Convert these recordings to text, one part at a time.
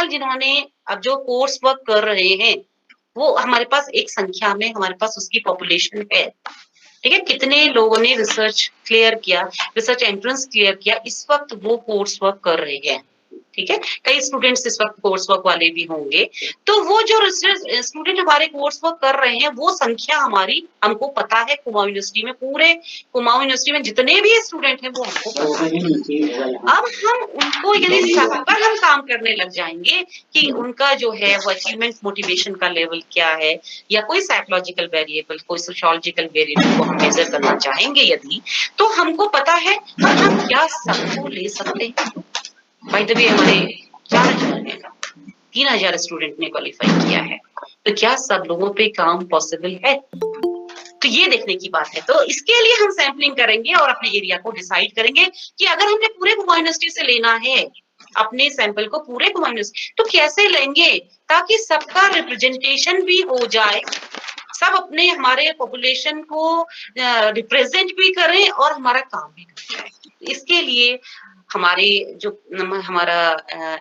साल जिन्होंने अब जो कोर्स वर्क कर रहे हैं, वो हमारे पास एक संख्या में हमारे पास उसकी पॉपुलेशन है। ठीक है, कितने लोगों ने रिसर्च क्लियर किया, रिसर्च एंट्रेंस क्लियर किया, इस वक्त वो कोर्स वर्क कर रहे हैं। ठीक है, कई स्टूडेंट्स इस वक्त कोर्स वर्क वाले भी होंगे, तो वो जो रिसर्च स्टूडेंट हमारे कोर्स वर्क कर रहे हैं, वो संख्या हमारी हमको पता है। कुमाऊं यूनिवर्सिटी में, पूरे कुमाऊं यूनिवर्सिटी में जितने भी स्टूडेंट हैं वो हमको पता है। अब हम उनको यदि सब पर हम काम करने लग जाएंगे कि उनका जो है वो अचीवमेंट मोटिवेशन का लेवल क्या है, या कोई साइकोलॉजिकल वेरिएबल, कोई सोशियोलॉजिकल वेरिएबल को हम मेजर करना चाहेंगे यदि, तो हमको पता है हम क्या सबको ले सकते हैं। बाय द वे हमारे 4000 हैं, 3000 स्टूडेंट ने क्वालिफाई किया है, तो क्या सब लोगों पे काम पॉसिबल है? तो ये देखने की बात है। तो इसके लिए हम सैंपलिंग करेंगे और अपने एरिया को डिसाइड करेंगे कि अगर हमने पूरे कुमाऊं यूनिवर्सिटी से लेना है अपने सैंपल को, पूरे कुमाऊं यूनिवर्सिटी, तो कैसे लेंगे ताकि सबका रिप्रेजेंटेशन भी हो जाए, सब अपने हमारे पॉपुलेशन को रिप्रेजेंट भी करें और हमारा काम भी कर जाए। इसके लिए हमारे जो हमारा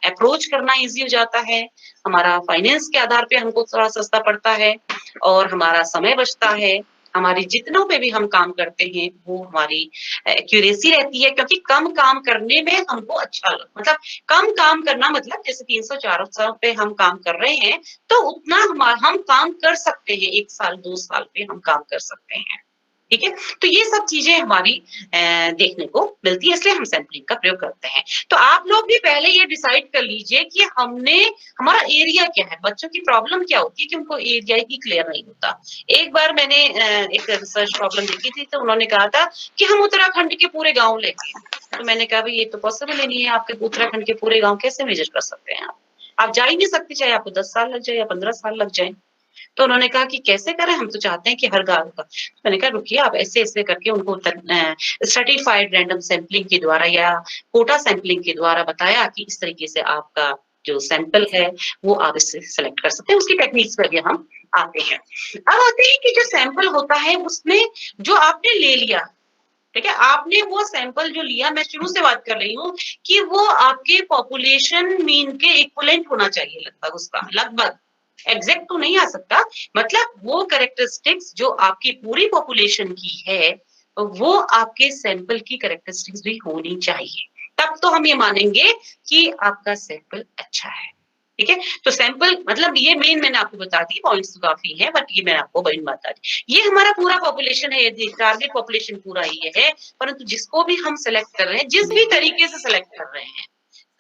अप्रोच करना इजी हो जाता है, हमारा फाइनेंस के आधार पे हमको थोड़ा सस्ता पड़ता है, और हमारा समय बचता है। हमारी जितनों पे भी हम काम करते हैं वो हमारी एक्यूरेसी रहती है, क्योंकि कम काम करने में हमको अच्छा मतलब कम काम करना मतलब जैसे 300-400 पे हम काम कर रहे हैं, तो उतना हम काम कर सकते हैं, 1 साल 2 साल पे हम काम कर सकते हैं। ठीक है, तो ये सब चीजें हमारी देखने को मिलती है, इसलिए हम सैंपलिंग का प्रयोग करते हैं। तो आप लोग भी पहले ये डिसाइड कर लीजिए कि हमने हमारा एरिया क्या है। बच्चों की प्रॉब्लम क्या होती है कि उनको एरिया ही क्लियर नहीं होता। एक बार मैंने एक रिसर्च प्रॉब्लम देखी थी, तो उन्होंने कहा था कि हम उत्तराखंड के पूरे गांव लेंगे। तो मैंने कहा भाई ये तो पॉसिबल ही नहीं है, आपके उत्तराखंड के पूरे गांव कैसे मेजर कर सकते हैं आप जा ही नहीं सकते, चाहे आपको 10 साल लग जाए या 15 साल लग जाए। तो उन्होंने कहा कि कैसे करें, हम तो चाहते हैं कि हर गांव का। मैंने कहा रुकिए, आप ऐसे ऐसे करके उनको स्ट्रेटिफाइड रैंडम सैंपलिंग के द्वारा या कोटा सैंपलिंग के द्वारा बताया कि इस तरीके से आपका जो सैंपल है वो आप इससे सेलेक्ट कर सकते हैं। उसकी टेक्निक्स पर भी हम आते हैं। अब आते हैं कि जो सैंपल होता है उसमें जो आपने ले लिया, ठीक है, आपने वो सैंपल जो लिया, मैं शुरू से बात कर रही हूँ कि वो आपके पॉपुलेशन मीन के इक्विवेलेंट होना चाहिए, लगभग उसका, लगभग एग्जैक्ट तो नहीं आ सकता, मतलब वो कैरेक्टरिस्टिक्स जो आपकी पूरी पॉपुलेशन की है वो आपके सैंपल की कैरेक्टरिस्टिक्स भी होनी चाहिए, तब तो हम ये मानेंगे कि आपका सैंपल अच्छा है। ठीक है, तो सैंपल मतलब ये मेन मैंने आपको बता दी, पॉइंट्स तो काफी है, बट ये मैंने आपको मेन बता दी। ये हमारा पूरा पॉपुलेशन है, टारगेट पॉपुलेशन पूरा ये है, परंतु जिसको भी हम सेलेक्ट कर रहे हैं, जिस भी तरीके से सेलेक्ट कर रहे हैं,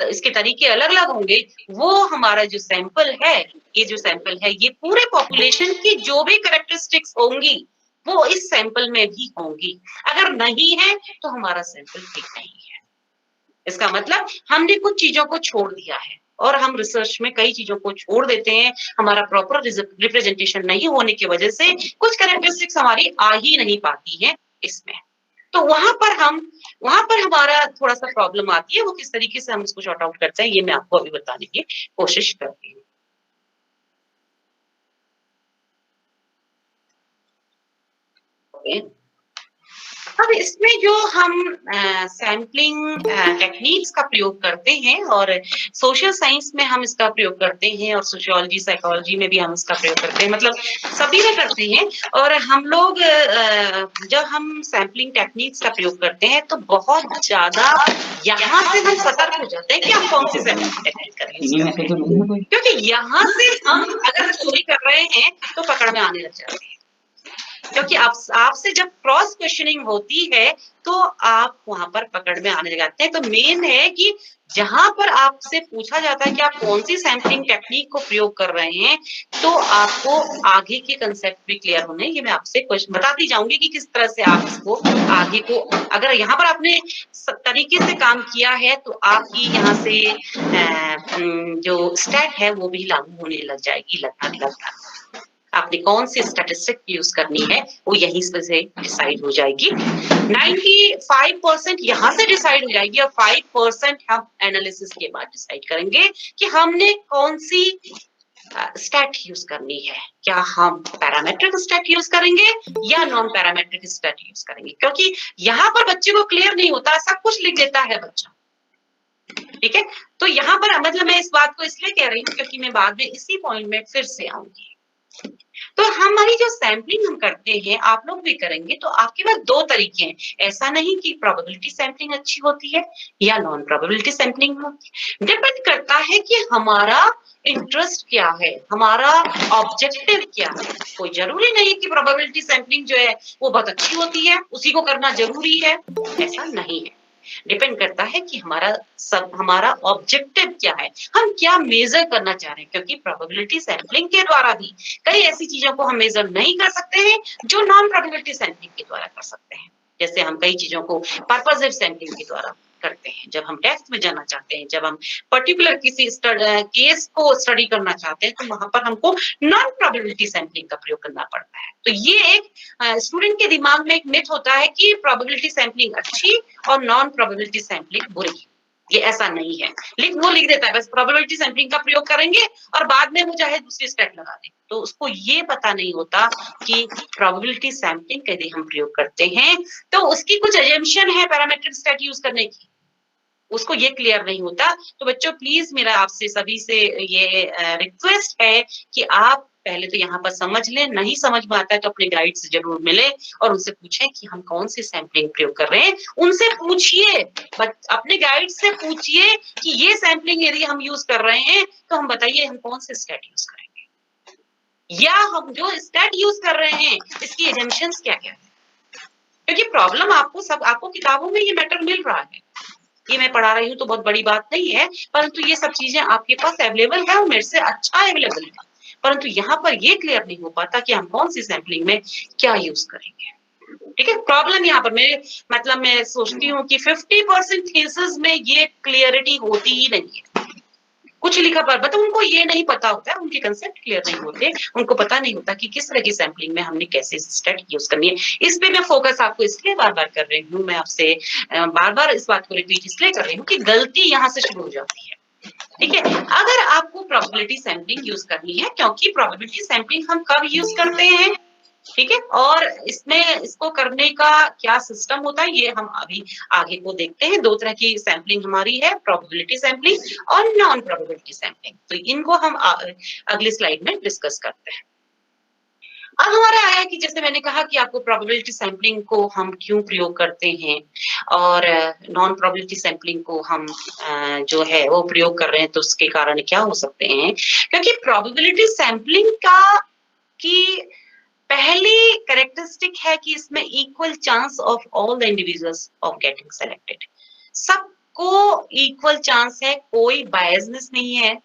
तो इसके तरीके अलग अलग होंगे। वो हमारा जो सैंपल है, ये जो सैंपल है, ये पूरे पॉपुलेशन की जो भी कैरेक्टरिस्टिक्स होंगी वो इस सैंपल में भी होंगी। अगर नहीं है तो हमारा सैंपल ठीक नहीं है। इसका मतलब हमने कुछ चीजों को छोड़ दिया है, और हम रिसर्च में कई चीजों को छोड़ देते हैं। हमारा प्रॉपर रिप्रेजेंटेशन नहीं होने की वजह से कुछ कैरेक्टरिस्टिक्स हमारी आ ही नहीं पाती है इसमें। तो वहां पर हमारा थोड़ा सा प्रॉब्लम आती है। वो किस तरीके से हम इसको शॉर्ट आउट करते हैं, ये मैं आपको अभी बताने की कोशिश करती हूँ। अब इसमें जो हम सैम्पलिंग टेक्निक्स का प्रयोग करते हैं, और सोशल साइंस में हम इसका प्रयोग करते हैं, और सोशियोलॉजी साइकोलॉजी में भी हम इसका प्रयोग करते हैं, मतलब सभी में करते हैं। और हम लोग जब हम सैम्पलिंग टेक्निक्स का प्रयोग करते हैं तो बहुत ज्यादा यहाँ से हम सतर्क हो जाते हैं कि हम कौन सी सैम्पलिंग टेक्निक का यूज करते हैं, क्योंकि यहाँ से हम अगर चोरी कर रहे हैं तो पकड़ में आने लग जाते हैं। क्योंकि आपसे जब क्रॉस क्वेश्चनिंग होती है तो आप वहां पर पकड़ में आने जाते हैं। तो मेन है कि जहां पर आपसे पूछा जाता है कि आप कौन सी सैम्पलिंग टेक्निक को प्रयोग कर रहे हैं, तो आपको आगे के कंसेप्ट भी क्लियर होने, ये मैं आपसे क्वेश्चन बताती जाऊंगी कि किस तरह से आप इसको आगे को, अगर यहाँ पर आपने तरीके से काम किया है तो आपकी यहाँ से जो स्टैट है वो भी लागू होने लग जाएगी, लगभग आपने कौन सी स्टैटिस्टिक यूज करनी है वो यहीं से डिसाइड हो जाएगी। 95% यहाँ से डिसाइड हो जाएगी, और 5% हम एनालिसिस के बाद डिसाइड करेंगे कि हमने कौन सी स्टैट यूज करनी है। क्या हम पैरामेट्रिक स्टैट यूज करेंगे या नॉन पैरामेट्रिक स्टैट यूज करेंगे, क्योंकि यहाँ पर बच्चे को क्लियर नहीं होता, सब कुछ लिख देता है बच्चा, ठीक है। तो यहाँ पर मतलब मैं इस बात को इसलिए कह रही हूँ क्योंकि मैं बाद में इसी पॉइंट में फिर से आऊंगी। तो हमारी जो सैंपलिंग हम करते हैं, आप लोग भी करेंगे, तो आपके पास दो तरीके हैं। ऐसा नहीं कि प्रोबेबिलिटी सैंपलिंग अच्छी होती है या नॉन प्रोबेबिलिटी सैंपलिंग होती है। डिपेंड करता है कि हमारा इंटरेस्ट क्या है, हमारा ऑब्जेक्टिव क्या है। कोई जरूरी नहीं है कि प्रोबेबिलिटी सैंपलिंग जो है वो बहुत अच्छी होती है, उसी को करना जरूरी है, ऐसा नहीं है। डिपेंड करता है कि हमारा ऑब्जेक्टिव क्या है, हम क्या मेजर करना चाह रहे हैं। क्योंकि प्रोबेबिलिटी सैंपलिंग के द्वारा भी कई ऐसी चीजों को हम मेजर नहीं कर सकते हैं जो नॉन प्रोबेबिलिटी सैंपलिंग के द्वारा कर सकते हैं। जैसे हम कई चीजों को पर्पसिव सैंपलिंग के द्वारा करते हैं। जब हम डेप्थ में जाना चाहते हैं, जब हम पर्टिकुलर किसी केस को स्टडी करना चाहते हैं, तो वहां पर हमको नॉन प्रोबेबिलिटी सैंपलिंग का प्रयोग करना पड़ता है। तो ये एक स्टूडेंट के दिमाग में एक मिथ होता है कि प्रोबेबिलिटी सैंपलिंग अच्छी और नॉन प्रोबेबिलिटी सैंपलिंग बुरी। ये ऐसा नहीं है। वो लिख देता है बस प्रोबेबिलिटी सैंपलिंग का प्रयोग करेंगे और बाद में वो चाहे दूसरी स्टेट लगा दे। तो उसको ये पता नहीं होता कि प्रोबेबिलिटी सैंपलिंग यदि हम प्रयोग करते हैं तो उसकी कुछ एजम्पशन है पैरामीट्रिक स्टेट यूज करने की, उसको ये क्लियर नहीं होता। तो बच्चों प्लीज मेरा आपसे सभी से ये रिक्वेस्ट है कि आप पहले तो यहाँ पर समझ लें, नहीं समझ में आता है तो अपने गाइड से जरूर मिले और उनसे पूछें कि हम कौन सी सैंपलिंग प्रयोग कर रहे हैं। उनसे पूछिए, अपने गाइड से पूछिए कि ये सैंपलिंग यदि हम यूज कर रहे हैं तो हम बताइए हम कौन से स्टेट यूज करेंगे, या हम जो स्टेट यूज कर रहे हैं इसकी एजम्पशंस क्या क्या है। क्योंकि प्रॉब्लम आपको किताबों में ये मैटर मिल रहा है, ये मैं पढ़ा रही हूँ तो बहुत बड़ी बात नहीं है, परंतु ये सब चीजें आपके पास अवेलेबल है और मेरे से अच्छा अवेलेबल है। परंतु यहाँ पर ये क्लियर नहीं हो पाता कि हम कौन सी सैंपलिंग में क्या यूज करेंगे। ठीक है, प्रॉब्लम यहाँ पर मेरे मतलब मैं सोचती हूँ कि 50% केसेस में ये क्लियरिटी होती ही नहीं है। कुछ लिखा पर मतलब उनको ये नहीं पता होता है, उनके कंसेप्ट क्लियर नहीं होते, उनको पता नहीं होता कि किस तरह की सैंपलिंग में हमने कैसे स्टेट यूज करनी है। इस पे मैं फोकस आपको इसलिए बार बार कर रही हूँ, मैं आपसे बार बार इस बात को रिपीट इसलिए कर रही हूँ कि गलती यहाँ से शुरू हो जाती है। ठीक है, अगर आपको प्रोबेबिलिटी सैंपलिंग यूज करनी है, क्योंकि प्रोबेबिलिटी सैंपलिंग हम कब यूज करते हैं, ठीक है, और इसमें इसको करने का क्या सिस्टम होता है ये हम अभी आगे को देखते हैं। दो तरह की सैंपलिंग हमारी है, प्रोबेबिलिटी सैंपलिंग और नॉन प्रोबेबिलिटी सैंपलिंग। तो इनको हम अगली स्लाइड में डिस्कस करते हैं। अब हमारा आया कि जैसे मैंने कहा कि आपको प्रोबेबिलिटी सैंपलिंग को हम क्यों प्रयोग करते हैं और नॉन प्रोबेबिलिटी सैंपलिंग को हम जो है वो प्रयोग कर रहे हैं, तो उसके कारण क्या हो सकते हैं। क्योंकि प्रोबेबिलिटी सैंपलिंग का की पहली कैरेक्टरिस्टिक है कि इसमें equal chance of all the individuals of getting selected. सबको इक्वल चांस है, कोई बायसनेस नहीं है।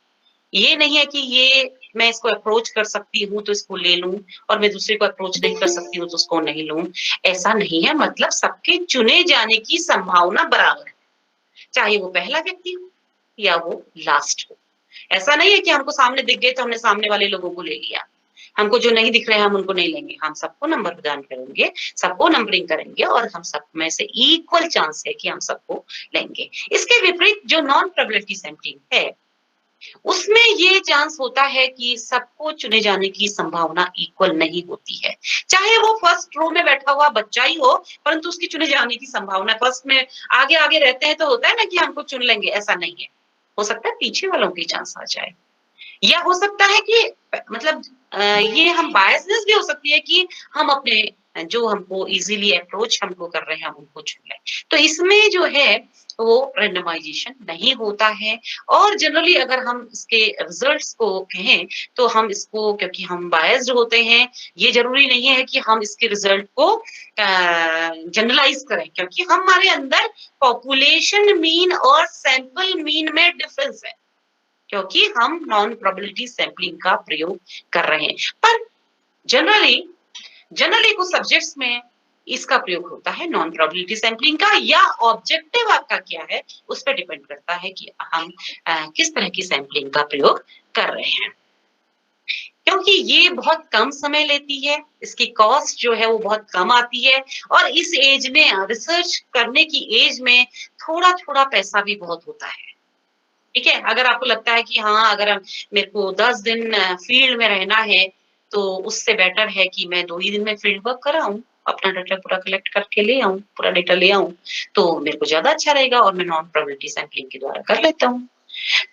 ये नहीं है कि ये मैं इसको अप्रोच कर सकती हूँ तो इसको ले लूं और मैं दूसरे को अप्रोच नहीं कर सकती हूँ तो उसको नहीं लूं, ऐसा नहीं है। मतलब सबके चुने जाने की संभावना बराबर है, चाहे वो पहला व्यक्ति हो या वो लास्ट हो। ऐसा नहीं है कि हमको सामने दिख गए तो हमने सामने वाले लोगों को ले लिया, हमको जो नहीं दिख रहे हैं हम उनको नहीं लेंगे। हम सबको नंबर प्रदान करेंगे, सबको नंबरिंग करेंगे और हम सब में से इक्वल चांस है कि हम सबको लेंगे। इसके विपरीत जो नॉन प्रोबेबिलिटी सैंपलिंग है उसमें ये चांस होता है कि सबको चुने जाने की संभावना इक्वल नहीं होती है। चाहे वो फर्स्ट रो में बैठा हुआ बच्चा ही हो, परंतु उसकी चुने जाने की संभावना, फर्स्ट में आगे आगे रहते हैं तो होता है ना कि हमको चुन लेंगे, ऐसा नहीं है। हो सकता है पीछे वालों की चांस आ जाए, या हो सकता है कि मतलब ये हम बायसनेस भी हो सकती है कि हम अपने जो हमको इजीली अप्रोच हमको कर रहे हैं हम उनको चुन लें। तो इसमें जो है वो रेंडमाइजेशन नहीं होता है। और जनरली अगर हम इसके रिजल्ट्स को कहें तो हम इसको, क्योंकि हम बायस्ड होते हैं, ये जरूरी नहीं है कि हम इसके रिजल्ट को जनरलाइज करें, क्योंकि हमारे अंदर पॉपुलेशन मीन और सैंपल मीन में डिफरेंस है, क्योंकि हम नॉन प्रोबेबिलिटी सैंपलिंग का प्रयोग कर रहे हैं। पर जनरली कुछ सब्जेक्ट्स में इसका प्रयोग होता है नॉन प्रोबेबिलिटी सैंपलिंग का, या ऑब्जेक्टिव आपका क्या है उस पर डिपेंड करता है कि हम किस तरह की सैंपलिंग का प्रयोग कर रहे हैं। क्योंकि ये बहुत कम समय लेती है, इसकी कॉस्ट जो है वो बहुत कम आती है, और इस एज में रिसर्च करने की एज में थोड़ा थोड़ा पैसा भी बहुत होता है। ठीक है, अगर आपको लगता है कि हाँ अगर मेरे को 10 दिन फील्ड में रहना है तो उससे बेटर है कि मैं 2 ही दिन में फील्ड वर्क कर आऊं अपना डाटा पूरा कलेक्ट करके ले आऊँ, पूरा डेटा ले आऊँ, तो मेरे को ज़्यादा अच्छा रहेगा और मैं नॉन प्रोबेबिलिटी सैंपलिंग के द्वारा कर लेता हूँ।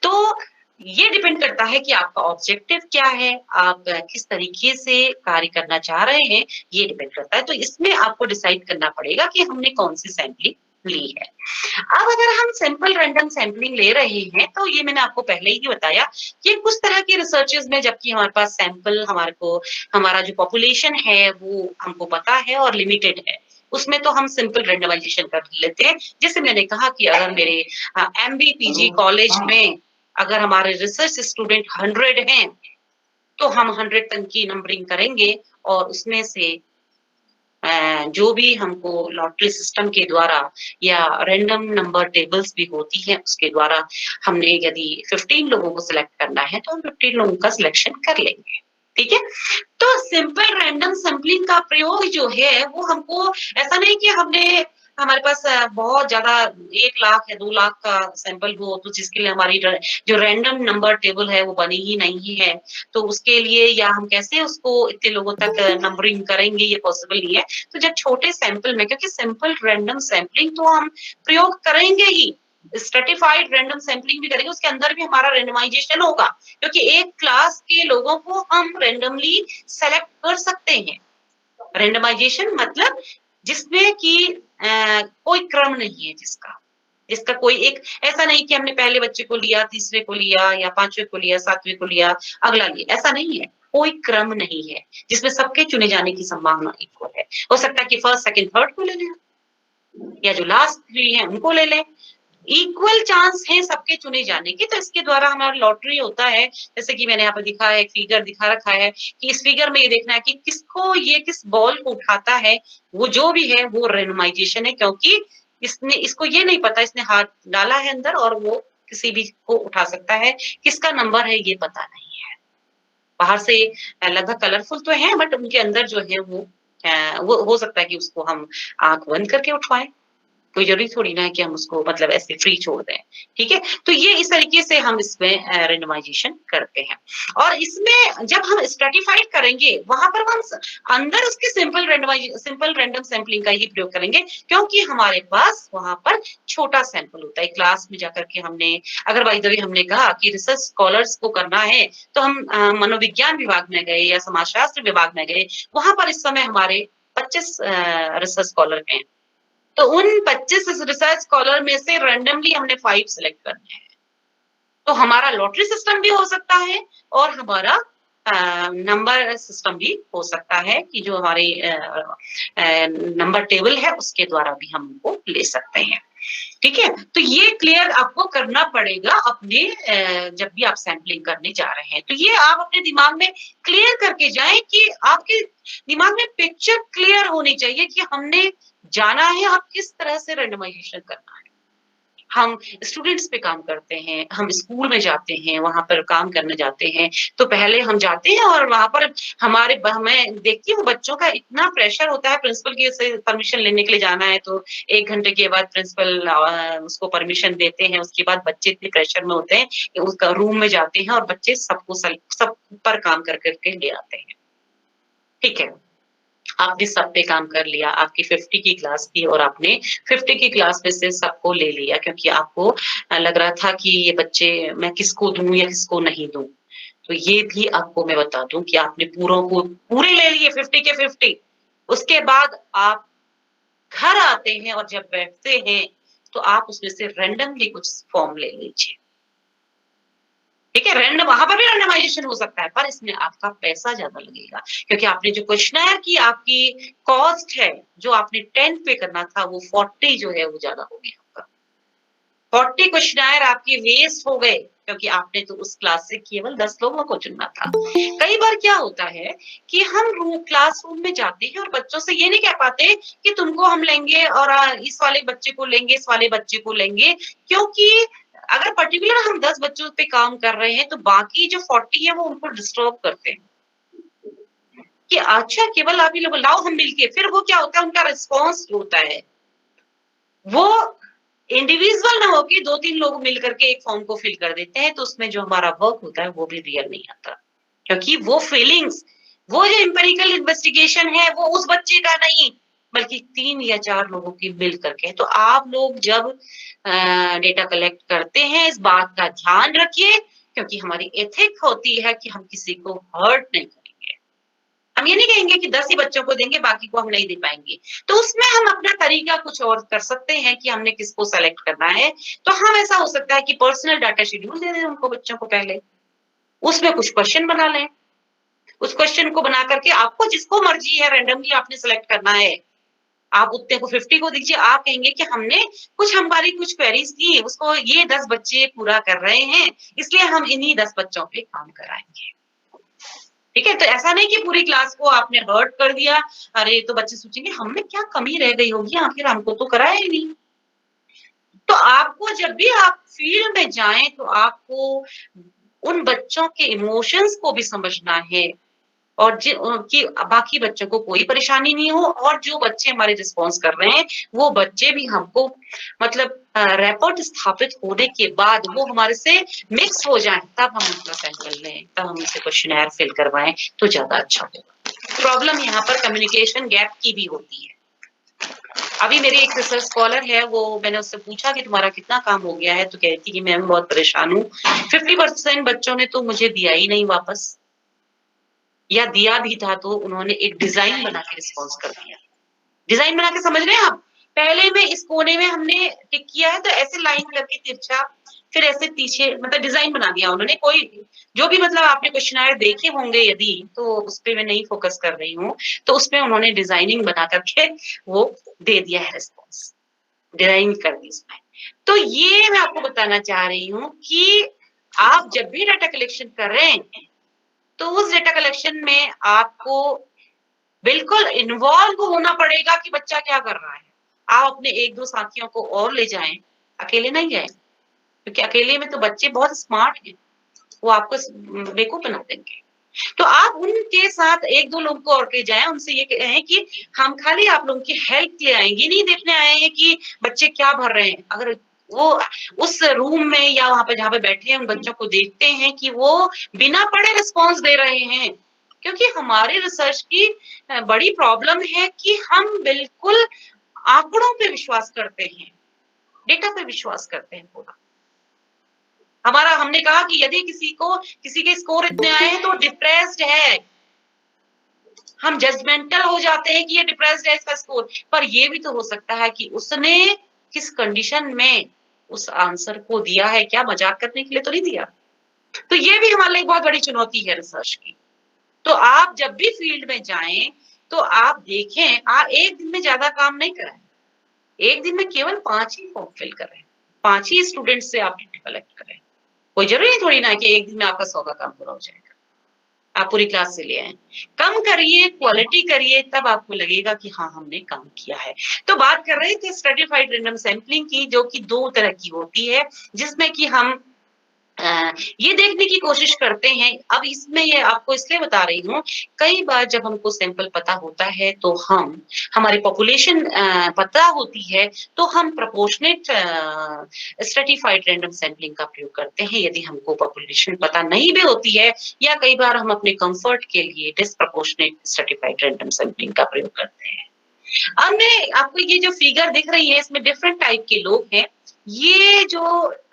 तो ये डिपेंड करता है कि आपका ऑब्जेक्टिव क्या है, आप किस तरीके से कार्य करना चाह रहे हैं, ये डिपेंड करता है। तो इसमें आपको डिसाइड करना पड़ेगा कि हमने कौन-सी सैंपलिंग ली है। अब अगर हम सिंपल रैंडम सैंपलिंग ले रहे हैं, तो ये मैंने आपको पहले ही बताया कि कुछ तरह के रिसर्चेज़ में जबकि हमारे पास सैंपल हमारा जो पॉपुलेशन है, वो हमको पता है और लिमिटेड है। उसमें तो हम सिंपल रैंडमाइज़ेशन कर लेते हैं। जैसे मैंने कहा कि अगर मेरे एमबी, पीजी कॉलेज में अगर हमारे रिसर्च स्टूडेंट 100 हैं, तो हम 100 तक की नंबरिंग करेंगे और उसमें से जो भी हमको लॉटरी सिस्टम के द्वारा या रैंडम नंबर टेबल्स भी होती हैं, उसके द्वारा हमने यदि 15 लोगों को सिलेक्ट करना है, तो हम 15 लोगों का सिलेक्शन कर लेंगे। ठीक है? तो सिंपल रैंडम सैंपलिंग का प्रयोग जो है, वो हमको ऐसा नहीं कि हमारे पास बहुत ज़्यादा 1 लाख या 2 लाख का सैंपल हो, तो जिसके लिए हमारी जो रैंडम नंबर टेबल है, वो बनी ही नहीं है। तो उसके लिए या हम कैसे उसको इतने लोगों तक नंबरिंग करेंगे, ये पॉसिबल नहीं है। तो जब छोटे सैंपल में क्योंकि सिंपल रैंडम सैंपलिंग तो हम प्रयोग करेंगे ही, स्ट्रैटिफाइड रैंडम सैंपलिंग भी करेंगे, उसके अंदर भी हमारा रैंडमाइजेशन होगा, क्योंकि एक क्लास के लोगों को हम रैंडमली सेलेक्ट कर सकते हैं। रैंडमाइजेशन मतलब जिसमें कि कोई क्रम नहीं है जिसका। जिसका कोई एक ऐसा नहीं कि हमने पहले बच्चे को लिया, तीसरे को लिया या 5वें को लिया, 7वें को लिया, अगला लिया, ऐसा नहीं है। कोई क्रम नहीं है, जिसमें सबके चुने जाने की संभावना इक्वल है। हो सकता है कि फर्स्ट, सेकंड, थर्ड को ले लें या जो लास्ट 3 हैं उनको ले लें। इक्वल चांस है सबके चुने जाने की, तो इसके द्वारा हमारा लॉटरी होता है, जैसे कि मैंने यहाँ पे दिखा है, एक फिगर दिखा रखा है कि इस फिगर में ये देखना है कि किस बॉल को उठाता है, वो जो भी है वो रैंडमाइजेशन है, क्योंकि इसको ये नहीं पता, इसने हाथ डाला है अंदर और वो किसी भी को उठा सकता है, किसका नंबर है ये पता नहीं है। बाहर से लगभग कलरफुल तो है बट उनके अंदर जो है वो हो सकता है कि उसको हम आँख बंद करके उठवाएँ। कोई ज़रूरी थोड़ी ना है कि हम उसको मतलब ऐसे फ्री छोड़ दें, ठीक है? तो ये इस तरीके से हम इसमें रैंडमाइज़ेशन करते हैं और इसमें जब हम स्ट्रैटिफ़ाइड करेंगे, वहाँ पर हम स अंदर उसके सिंपल रैंडम सैंपलिंग का ही प्रयोग करेंगे, क्योंकि हमारे पास वहाँ पर छोटा सैंपल होता है। क्लास में जाकर के अगर बाय द वे हमने कहा कि रिसर्च स्कॉलर्स को करना है, तो हम मनोविज्ञान विभाग में गए या समाजशास्त्र विभाग में गए, वहाँ पर इस समय हमारे 25 रिसर्च स्कॉलर हैं। तो उन 25 रिसर्च स्कॉलर में से रैंडमली हमने 5 सिलेक्ट करने हैं। तो हमारा लॉटरी सिस्टम भी हो सकता है और हमारा नंबर सिस्टम भी हो सकता है कि जो हमारी नंबर टेबल है उसके द्वारा भी हम उनको ले सकते हैं। ठीक है? तो ये क्लियर आपको करना पड़ेगा अपने जब भी आप सैंपलिंग करने जा रहे हैं। तो ये आप अपने दिमाग में क्लियर करके जाएँ कि आपके दिमाग में पिक्चर क्लियर होनी चाहिए कि हमने जाना है अब किस तरह से रैंडमाइज़ेशन करना है। हम स्टूडेंट्स पे काम करते हैं, हम स्कूल में जाते हैं, वहाँ पर काम करने जाते हैं, तो पहले हम जाते हैं और वहाँ पर मैं देखती हूँ बच्चों का इतना प्रेशर होता है प्रिंसिपल की से परमिशन लेने के लिए जाना है तो 1 घंटे के बाद प्रिंसिपल उसको परमिशन देते हैं, उसके बाद बच्चे इतने प्रेशर में होते हैं कि उसका रूम में जाते हैं और बच्चे सब पर काम कर के ले आते हैं। ठीक है? आपने सब पे काम कर लिया, आपकी 50 की क्लास थी और आपने 50 की क्लास में से सबको ले लिया क्योंकि आपको लग रहा था कि ये बच्चे मैं किसको दूँ या किसको नहीं दूँ। तो ये भी आपको मैं बता दूँ कि आपने पूरे ले लिए 50 के 50। उसके बाद आप घर आते हैं और जब बैठते हैं, तो आप उसमें से रैंडमली कुछ फॉर्म ले लीजिए। ठीक है? वहाँ पर भी रैंडमाइज़ेशन हो सकता है, पर इसमें आपका पैसा ज़्यादा लगेगा, क्योंकि आपने जो क्वेश्चनेयर की आपकी कॉस्ट है, जो आपने 10 पे करना था, वो 40 जो है वो ज़्यादा हो गया आपका। 40 क्वेश्चनेयर आपके वेस्ट हो गए, क्योंकि आपने तो उस क्लास से केवल 10 लोगों को चुनना था। कई बार क्या होता है कि हम क्लासरूम में जाते हैं और बच्चों से ये नहीं कह पाते कि तुमको हम लेंगे और इस वाले बच्चे को लेंगे, इस वाले बच्चे को लेंगे, क्योंकि अगर पर्टिकुलर हम 10 बच्चों पे काम कर रहे हैं, तो बाकी जो 40 है वो उनको डिस्टर्ब करते हैं। कि अच्छा केवल आप ही लोग लाओ हम मिलके, फिर वो क्या होता है उनका रिस्पॉन्स जो होता है, वो इंडिविजुअल ना होके 2-3 लोग मिल करके एक फॉर्म को फिल कर देते हैं, तो उसमें जो हमारा वर्क होता है वो भी रियल नहीं आता। क्योंकि वो फीलिंग्स, वो जो एम्पिरिकल इन्वेस्टिगेशन है वो उस बच्चे का नहीं, बल्कि 3 या 4 लोगों की मिल करके। तो आप लोग जब डेटा कलेक्ट करते हैं, इस बात का ध्यान रखिए, क्योंकि हमारी एथिक होती है कि हम किसी को हर्ट नहीं करेंगे। हम ये नहीं कहेंगे कि 10 ही बच्चों को देंगे, बाकी को हम नहीं दे पाएँगे। तो उसमें हम अपना तरीका कुछ और कर सकते हैं कि हमने किसको सेलेक्ट करना है। तो हम ऐसा हो सकता है कि पर्सनल डाटा शेड्यूल दे दें उनको, बच्चों को पहले। उसमें कुछ क्वेश्चन बना लें। उस क्वेश्चन को बना करके आपको जिसको मर्ज़ी है रैंडमली आपने सेलेक्ट करना है। आप उतने को 50 को दीजिए, आप कहेंगे कि हमने हमारी कुछ क्वेरीज़ थी, उसको ये 10 बच्चे पूरा कर रहे हैं, इसलिए हम इन्हीं 10 बच्चों पे काम कराएँगे। ठीक है? तो ऐसा नहीं कि पूरी क्लास को आपने हर्ट कर दिया। अरे! तो बच्चे सोचेंगे हम में क्या कमी रह गई होगी, आखिर हमको तो कराया ही नहीं। तो आपको जब भी आप फील्ड में जाएँ तो आपको उन बच्चों के इमोशंस को भी समझना है और कि बाकी बच्चों को कोई परेशानी नहीं हो और जो बच्चे हमारे रिस्पॉन्स कर रहे हैं, वो बच्चे भी हमको मतलब रैपॉर्ट स्थापित होने के बाद वो हमारे से मिक्स हो जाएँ, तब हम उनका सैंपल लें, तब हम उनसे क्वेश्चनेयर फिल करवाएँ, तो ज़्यादा अच्छा होगा। प्रॉब्लम यहाँ पर कम्युनिकेशन गैप की भी होती है। अभी मेरी एक रिसर्च स्कॉलर है, वो मैंने उससे पूछा कि तुम्हारा कितना काम हो गया है? तो कह रही थी कि मैम बहुत परेशान हूँ। 50% बच्चों ने तो मुझे दिया ही नहीं वापस। या दिया भी था तो उन्होंने एक डिज़ाइन बना के रिस्पॉन्स कर दिया। डिज़ाइन बना के समझ रहे हैं आप? पहले में इस कोने में हमने टिक किया है तो ऐसे लाइन करके तिरछा, फिर ऐसे पीछे मतलब डिज़ाइन बना दिया उन्होंने। कोई जो भी मतलब आपने क्वेश्चनेयर देखे होंगे यदि, तो उसपे मैं नहीं फ़ोकस कर रही हूँ। तो उसमें उन्होंने डिज़ाइनिंग बना कर के वो दे दिया है रिस्पॉन्स, डिज़ाइन कर दी उसमें। तो ये मैं आपको बताना चाह रही हूँ कि आप जब भी डाटा कलेक्शन कर रहे हैं, तो उस डेटा कलेक्शन में आपको बिल्कुल इन्वॉल्व होना पड़ेगा कि बच्चा क्या कर रहा है। आप अपने 1-2 साथियों को और ले जाएँ, अकेले नहीं जाएँ, क्योंकि अकेले में तो बच्चे बहुत स्मार्ट हैं, वो आपको बेवकूफ़ बना देंगे। तो आप उनके साथ 1-2 लोग को और ले जाएँ, उनसे ये कहें कि हम खाली आप लोगों की हेल्प के लिए आए हैं, ये नहीं देखने आए हैं कि बच्चे क्या भर रहे हैं। अगर वो उस रूम में या वहाँ पे जहाँ पे बैठे हैं, उन बच्चों को देखते हैं कि वो बिना पढ़े रिस्पॉन्स दे रहे हैं, क्योंकि हमारी रिसर्च की बड़ी प्रॉब्लम है कि हम बिल्कुल आँकड़ों पे विश्वास करते हैं, डेटा पे विश्वास करते हैं पूरा। हमने कहा कि यदि किसी के स्कोर इतने आए हैं तो डिप्रेस्ड है। हम जजमेंटल हो जाते हैं कि ये डिप्रेस्ड है इसका स्कोर, पर ये भी तो हो सकता है कि उसने किस कंडीशन में उस आंसर को दिया है, क्या मज़ाक करने के लिए तो नहीं दिया। तो ये भी हमारे लिए एक बहुत बड़ी चुनौती है रिसर्च की। तो आप जब भी फील्ड में जाएँ, तो आप देखें 1 दिन में ज़्यादा काम नहीं कराएँ। 1 दिन में केवल 5 ही फॉर्म फिल करें, 5 ही स्टूडेंट से आप डेटा कलेक्ट करें। कोई ज़रूरी थोड़ी ना है कि 1 दिन में आपका 100 का काम पूरा हो जाएगा। आप पूरी क्लास से ले आएँ। कम करिए, क्वालिटी करिए, तब आपको लगेगा कि हाँ, हमने काम किया है। तो बात कर रहे थे स्ट्रैटिफाइड रैंडम सैंपलिंग की, जो कि 2 तरह की होती है, जिसमें कि हम ये देखने की कोशिश करते हैं। अब इसमें ये आपको इसलिए बता रही हूँ, कई बार जब हमको सैंपल पता होता है तो हमारी पॉपुलेशन पता होती है, तो हम प्रोपोर्शनेट स्ट्रैटिफाइड रैंडम सैंपलिंग का प्रयोग करते हैं। यदि हमको पॉपुलेशन पता नहीं भी होती है या कई बार हम अपने कम्फर्ट के लिए डिस्प्रोपोर्शनेट स्ट्रैटिफाइड रैंडम सैंपलिंग का प्रयोग करते हैं। अब मैं आपको ये जो फिगर दिख रही है, इसमें डिफरेंट टाइप के लोग हैं। ये जो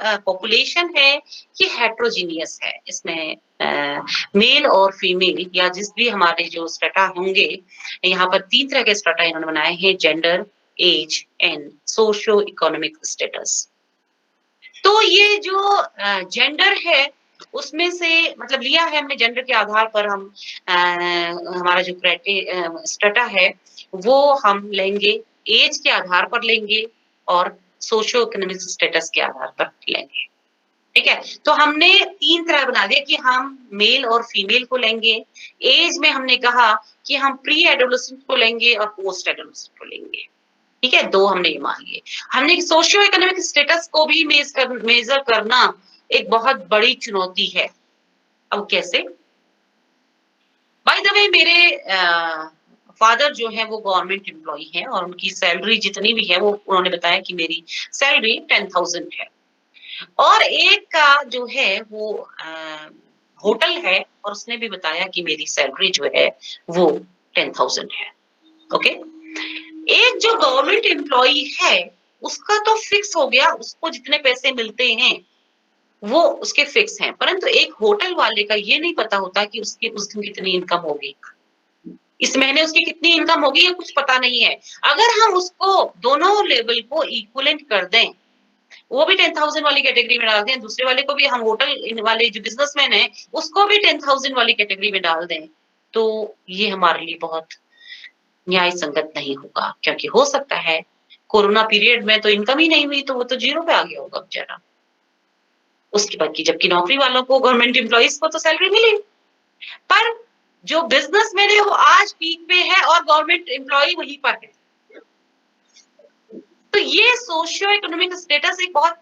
पॉपुलेशन है, ये हेटेरोजीनियस है। इसमें मेल और फीमेल या जिस भी हमारे जो स्ट्रैटा होंगे, यहाँ पर 3 तरह के स्ट्रैटा इन्होंने बनाए हैं: gender, age and socio economic status. तो ये जो जेंडर है, उसमें से मतलब लिया है हमने जेंडर के आधार पर हमारा जो स्ट्रैटा है, वो हम लेंगे, एज के आधार पर लेंगे और सोशियो इकोनॉमिक स्टेटस के आधार पर लेंगे। ठीक है? तो हमने 3 तरह बना दिया कि हम मेल और फीमेल को लेंगे। एज में हमने कहा कि हम प्री एडोलेसेंट को लेंगे और पोस्ट एडोलेसेंट को लेंगे। ठीक है? 2 हमने ये मान लिए। हमने सोशियो इकोनॉमिक स्टेटस को भी मेज़र करना एक बहुत बड़ी चुनौती है। अब कैसे? बाय द वे मेरे फादर जो हैं वो गवर्नमेंट एम्प्लॉयी हैं और उनकी सैलरी जितनी भी है वो उन्होंने बताया कि मेरी सैलरी 10,000 है। और एक का जो है वो होटल है और उसने भी बताया कि मेरी सैलरी जो है वो 10,000 है। ओके? एक जो गवर्नमेंट एम्प्लॉई है उसका तो फिक्स हो गया, उसको जितने पैसे मिलते हैं वो उसके फिक्स हैं, परंतु एक होटल वाले का ये नहीं पता होता कि उसकी उस दिन कितनी इनकम होगी, इस महीने उसकी कितनी इनकम होगी, ये कुछ पता नहीं है। अगर हम उसको दोनों लेवल को इक्विवेलेंट कर दें, वो भी 10,000 वाली कैटेगरी में डाल दें, दूसरे वाले को भी, हम होटल वाले जो बिजनेसमैन है उसको भी 10,000 वाली कैटेगरी में डाल दें, तो ये हमारे लिए बहुत न्याय संगत नहीं होगा, क्योंकि हो सकता है कोरोना पीरियड में तो इनकम ही नहीं हुई, तो वो तो जीरो पे आ गया होगा बेचारा। उसके बाद की, जबकि नौकरी वालों को, गवर्नमेंट एम्प्लॉइज को तो सैलरी मिली, पर जो बिजनेसमैन है वो आज पीक पे है और गवर्नमेंट एम्प्लॉई वहीं पर है। तो ये सोशियो इकोनॉमिक स्टेटस एक बहुत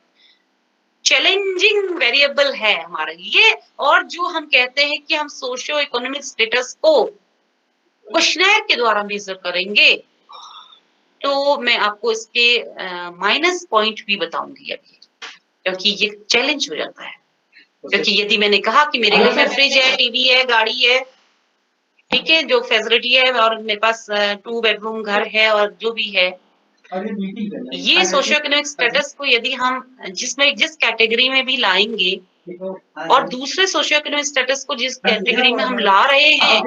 चैलेंजिंग वेरिएबल है हमारे लिए। और जो हम कहते हैं कि हम सोशियो इकोनॉमिक स्टेटस को क्वेश्चनर के द्वारा मेजर करेंगे, तो मैं आपको इसके माइनस पॉइंट भी बताऊंगी अभी, क्योंकि ये चैलेंज हो जाता है। क्योंकि यदि मैंने कहा कि मेरे घर में फ्रिज है, टीवी है, गाड़ी है, ठीक है, जो फैसिलिटी है, और मेरे पास 2 बेडरूम घर है और जो भी है, ये सोशियो इकोनॉमिक स्टेटस को यदि हम जिस कैटेगरी में भी लाएंगे और दूसरे सोशियो इकोनॉमिक स्टेटस को जिस कैटेगरी में हम ला रहे हैं,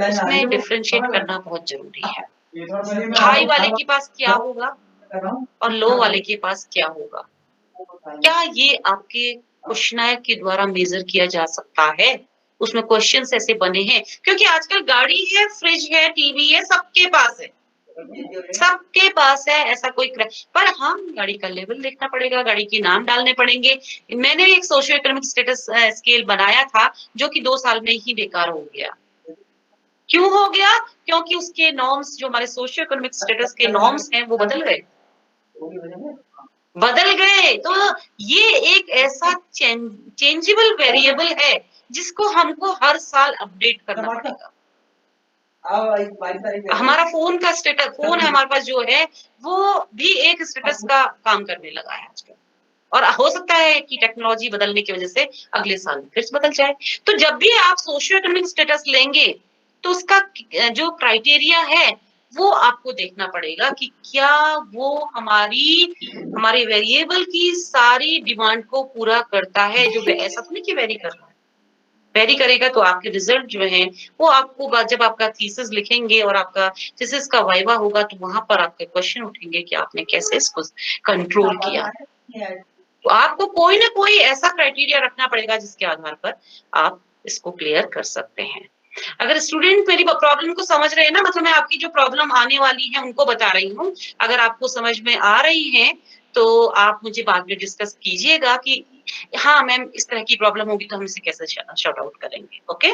उसमें डिफरेंशिएट करना बहुत जरूरी है। हाई वाले के पास क्या होगा और लो वाले के पास क्या होगा, क्या ये आपके क्वेश्चनर के द्वारा मेजर किया जा सकता है? उसमें क्वेश्चंस ऐसे बने हैं, क्योंकि आजकल गाड़ी है, फ्रिज है, टीवी है, सबके पास है, सबके पास है, ऐसा कोई पर हम गाड़ी का लेवल देखना पड़ेगा, गाड़ी के नाम डालने पड़ेंगे। मैंने एक सोशियो इकोनॉमिक स्टेटस स्केल बनाया था, जो कि 2 साल में ही बेकार हो गया। क्यों हो गया? क्योंकि उसके नॉर्म्स, जो हमारे सोशियो इकोनॉमिक स्टेटस के नॉर्म्स हैं, वो बदल गए। तो ये एक ऐसा चेंजेबल वेरिएबल है जिसको हमको हर साल अपडेट करना पड़ेगा। हमारा फोन का स्टेटस, फोन हमारे पास जो है वो भी एक स्टेटस का काम करने लगा है आजकल, और हो सकता है कि टेक्नोलॉजी बदलने की वजह से अगले साल फिर से बदल जाए। तो जब भी आप सोशियो इकोनॉमिक स्टेटस लेंगे तो उसका जो क्राइटेरिया है वो आपको देखना पड़ेगा कि क्या वो हमारे वेरिएबल की सारी डिमांड को पूरा करता है। जो ऐसा तो नहीं कि वेरी कर रहा है, वेरी करेगा तो आपके रिजल्ट जो है वो आपको, जब आपका थीसिस लिखेंगे और आपका थीसिस का वाइवा होगा, तो वहां पर आपके क्वेश्चन उठेंगे कि आपने कैसे इसको कंट्रोल किया। तो आपको कोई ना कोई ऐसा क्राइटेरिया रखना पड़ेगा जिसके आधार पर आप इसको क्लियर कर सकते हैं। अगर स्टूडेंट मेरी प्रॉब्लम को समझ रहे हैं ना, मतलब मैं आपकी जो प्रॉब्लम आने वाली है उनको बता रही हूँ, अगर आपको समझ में आ रही है तो आप मुझे बाद में डिस्कस कीजिएगा कि हाँ मैम इस तरह की प्रॉब्लम होगी तो हम इसे कैसे शॉर्ट आउट करेंगे। ओके,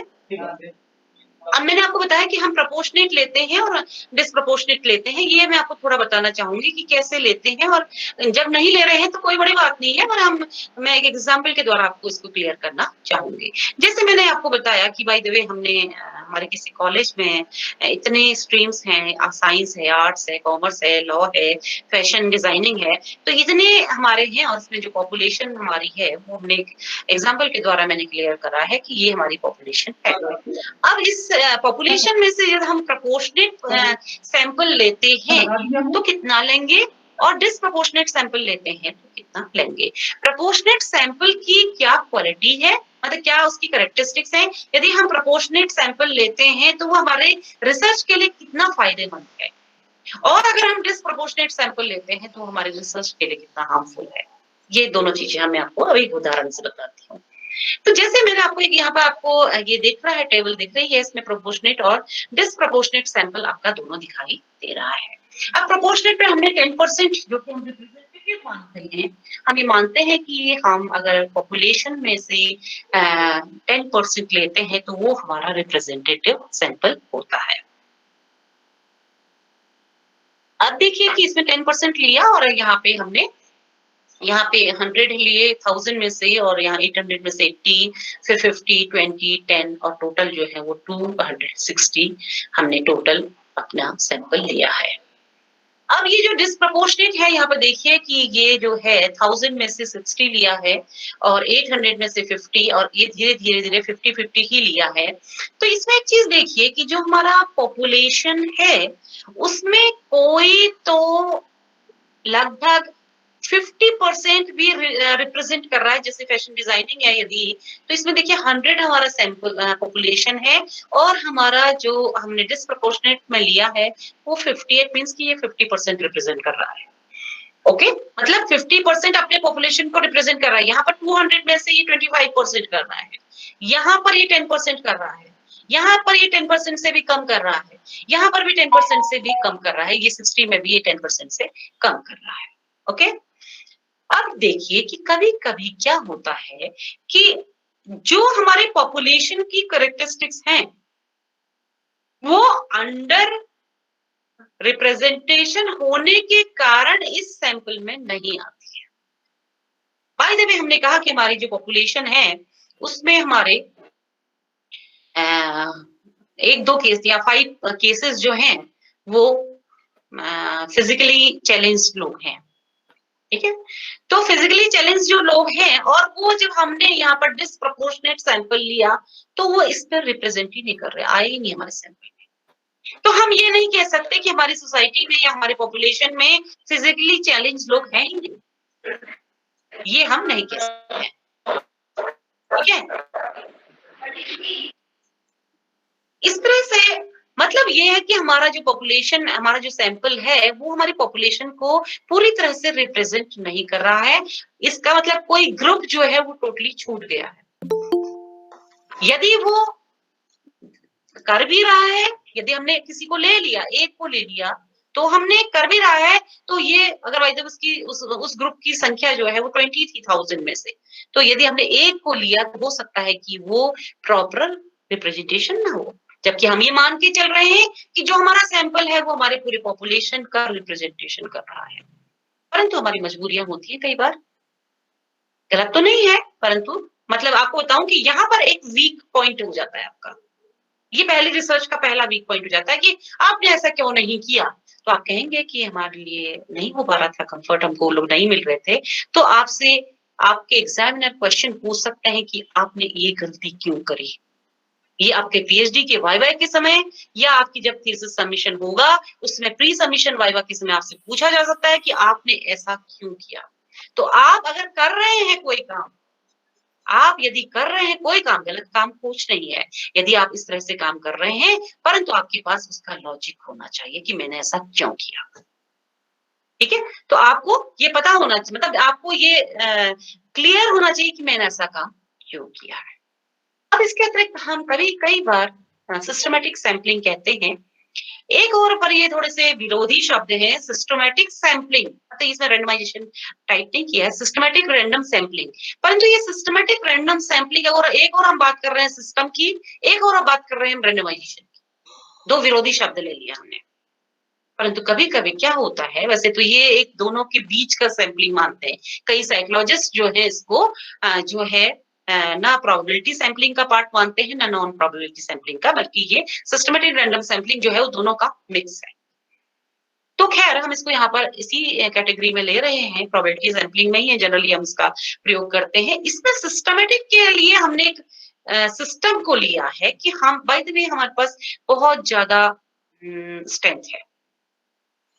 अब मैंने आपको बताया कि हम प्रपोर्शनेट लेते हैं और डिस्प्रपोर्शनेट लेते हैं, ये मैं आपको थोड़ा बताना चाहूंगी कि कैसे लेते हैं, और जब नहीं ले रहे हैं तो कोई बड़ी बात नहीं है, पर मैं एक एग्जांपल के द्वारा आपको इसको क्लियर करना चाहूंगी। जैसे मैंने आपको बताया कि बाय द वे हमने हमारे किसी कॉलेज में इतने स्ट्रीम्स हैं, साइंस है, आर्ट्स है, कॉमर्स है, लॉ है, फैशन डिजाइनिंग है, तो इतने हमारे हैं, और उसमें जो पॉपुलेशन हमारी है वो हमने एग्जाम्पल के द्वारा मैंने क्लियर करा है कि ये हमारी पॉपुलेशन है। अब इस पॉपुलेशन में से जब हम प्रपोर्शनेट सैंपल लेते हैं तो कितना लेंगे, और डिस्प्रपोर्शनेट सैंपल लेते हैं तो कितना लेंगे। प्रपोर्शनेट सैंपल की क्या क्वालिटी है, मतलब क्या उसकी कैरेक्टरिस्टिक्स हैं, यदि हम प्रपोर्शनेट सैंपल लेते हैं तो वो हमारे रिसर्च के लिए कितना फायदेमंद है, और अगर हम डिस्प्रपोर्शनेट सैंपल लेते हैं तो हमारे रिसर्च के लिए कितना हार्मफुल है। ये दोनों चीजें मैं आपको अभी उदाहरण से बताती हूँ। तो जैसे मैंने आपको एक यहाँ पर आपको ये दिख रहा है, टेबल दिख रही है, इसमें प्रोपोर्शनेट और डिस्प्रपोर्शनेट सैंपल आपका दोनों दिखाई दे रहा है। अब प्रोपोर्शनेट पे हमने 10% जो कि हम रिप्रेजेंटेटिव मानते हैं, हम ये मानते हैं कि हम अगर पॉपुलेशन में से 10% लेते हैं तो वो हमारा रिप्रेजेंटेटिव सैंपल होता है। अब देखिए कि इसमें 10% लिया और यहाँ पे हमने 100 लिए 1000 में से, और यहाँ 800 में से 80, फिर 50, 20, 10 और टोटल जो है वो 260 हमने टोटल अपना सैंपल लिया है। अब ये जो डिस्प्रपोर्शनेट है यहाँ पर देखिए कि ये जो है 1000 में से 60 लिया है और 800 में से 50 और ये धीरे-धीरे 50-50 ही लिया है। तो इसमें एक चीज़ देखिए कि जो हमारा पॉपुलेशन है उसमें कोई तो लगभग 50% भी रिप्रेजेंट कर रहा है, जैसे फैशन डिजाइनिंग है यदि, तो इसमें देखिए 100 हमारा सैंपल पॉपुलेशन है और हमारा जो हमने डिस्प्रपोर्शनेट में लिया है वो 58 मींस कि ये 50% रिप्रेजेंट कर रहा है। ओके, मतलब 50% अपने पॉपुलेशन को रिप्रेजेंट कर रहा है। यहाँ पर 200 में से ये 25% कर रहा है, यहाँ पर ये 10% कर रहा है, यहाँ पर ये 10% से भी कम कर रहा है, यहाँ पर भी 10% से भी कम कर रहा है, ये 60 में भी ये 10% से कम कर रहा है। ओके, अब देखिए कि कभी-कभी क्या होता है कि जो हमारे पॉपुलेशन की कैरेक्टरिस्टिक्स हैं, वो अंडर रिप्रेजेंटेशन होने के कारण इस सैंपल में नहीं आती है। बाय द वे हमने कहा कि हमारी जो पॉपुलेशन है उसमें हमारे 1-2 केस या 5 केसेस जो हैं वो फिजिकली चैलेंज्ड लोग हैं। ठीक है, तो फिजिकली चैलेंज जो लोग हैं और वो जब हमने यहाँ पर डिस्प्रपोर्शनेट सैंपल लिया तो वो इस पर रिप्रेजेंट ही नहीं कर रहे, आए ही नहीं हमारे सैंपल में। तो हम ये नहीं कह सकते कि हमारी सोसाइटी में या हमारे पॉपुलेशन में फिजिकली चैलेंज लोग हैं ही नहीं, ये हम नहीं कह सकते हैं। ठीक है, इस तरह से मतलब ये है कि हमारा जो पॉपुलेशन, हमारा जो सैंपल है वो हमारी पॉपुलेशन को पूरी तरह से रिप्रेजेंट नहीं कर रहा है। इसका मतलब कोई ग्रुप जो है वो टोटली छूट गया है। यदि वो कर भी रहा है, यदि हमने किसी को ले लिया, एक को ले लिया, तो हमने कर भी रहा है, तो ये अगर बाय द वे उसकी उस ग्रुप की संख्या जो है वो 20 थी 1000 में से, तो यदि हमने एक को लिया तो हो सकता है कि वो प्रॉपर रिप्रेजेंटेशन ना हो। जबकि हम ये मान के चल रहे हैं कि जो हमारा सैंपल है वो हमारे पूरे पॉपुलेशन का रिप्रेजेंटेशन कर रहा है। परंतु हमारी मजबूरियां होती है कई बार, गलत तो नहीं है, परंतु मतलब आपको बताऊं कि यहाँ पर एक वीक पॉइंट हो जाता है आपका। ये पहली रिसर्च का पहला वीक पॉइंट हो जाता है कि आपने ऐसा क्यों नहीं किया। तो आप कहेंगे कि हमारे लिए नहीं हो पा रहा था कंफर्ट, हमको लोग नहीं मिल रहे थे। तो आपसे आपके एग्जामिनर क्वेश्चन पूछ सकते हैं कि आपने ये गलती क्यों करी। ये आपके पीएचडी के वाइवा के समय या आपकी जब थीसिस सबमिशन होगा उसमें प्री सबमिशन वाइवा के समय आपसे पूछा जा सकता है कि आपने ऐसा क्यों किया। तो आप अगर कर रहे हैं कोई काम, आप यदि कर रहे हैं कोई काम, गलत काम कुछ नहीं है। यदि आप इस तरह से काम कर रहे हैं, परंतु आपके पास उसका लॉजिक होना चाहिए कि मैंने ऐसा क्यों किया। ठीक है? तो आपको ये पता होना चाहिए, मतलब आपको ये क्लियर होना चाहिए कि मैंने ऐसा काम क्यों किया है। अब इसके अतिरिक्त हम कई बार सिस्टमैटिक सैंपलिंग कहते हैं। एक और पर ये थोड़े से विरोधी शब्द हैं, सिस्टमैटिक सैंपलिंग, मतलब इसमें रैंडमाइजेशन टाइप नहीं किया है, सिस्टमैटिक रैंडम सैंपलिंग। परंतु ये सिस्टमैटिक रैंडम सैंपलिंग और एक और हम बात कर रहे हैं सिस्टम की, एक और हम बात कर रहे हैं रैंडमाइजेशन की। दो विरोधी शब्द ले लिया हमने। परंतु कभी-कभी क्या होता है, वैसे तो ये एक दोनों के बीच का सैंपलिंग मानते हैं। कई साइकोलॉजिस्ट जो है इसको जो है ना प्रोबेबिलिटी सैंपलिंग का पार्ट मानते हैं, ना नॉन प्रोबेबिलिटी सैंपलिंग का, बल्कि ये सिस्टमैटिक रैंडम सैंपलिंग जो है वो दोनों का मिक्स है। तो खैर हम इसको यहाँ पर इसी कैटेगरी में ले रहे हैं, प्रोबेबिलिटी सैंपलिंग में ही है, जनरली हम इसका प्रयोग करते हैं। इसमें सिस्टमैटिक के लिए हमने एक सिस्टम को लिया है कि हम बाय द वे हमारे पास बहुत ज्यादा स्ट्रेंथ है।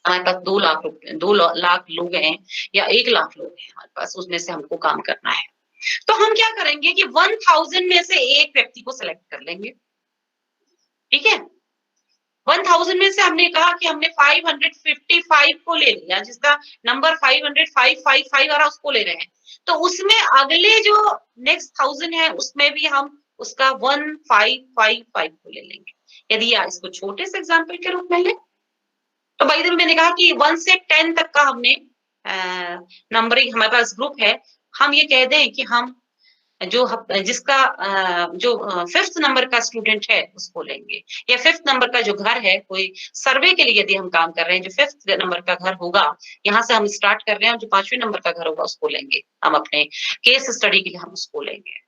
हमारे पास 2 लाख लाख लोग हैं या 1 लाख लोग हैं हमारे पास, उसमें से हमको काम करना है। तो हम क्या करेंगे कि 1000 में से एक व्यक्ति को सेलेक्ट कर लेंगे। ठीक है? 1000 में से हमने कहा कि हमने 555 को ले लिया, जिसका नंबर 50555 आ रहा उसको ले रहे हैं। तो उसमें अगले जो नेक्स्ट 1000 है उसमें भी हम उसका 1555 को ले लेंगे। यदि या इसको छोटे से एग्जांपल के रूप में लें, तो बाय द वे मैंने कहा कि 1 से 10 तक का हमने नंबरिंग हमारे पास ग्रुप है। हम ये कह दें कि हम जिसका जो 5th नंबर का स्टूडेंट है उसको लेंगे, या 5th नंबर का जो घर है, कोई सर्वे के लिए यदि हम काम कर रहे हैं, जो 5th नंबर का घर होगा, यहाँ से हम स्टार्ट कर रहे हैं, जो 5वें नंबर का घर होगा उसको लेंगे। हम अपने केस स्टडी के लिए हम उसको लेंगे,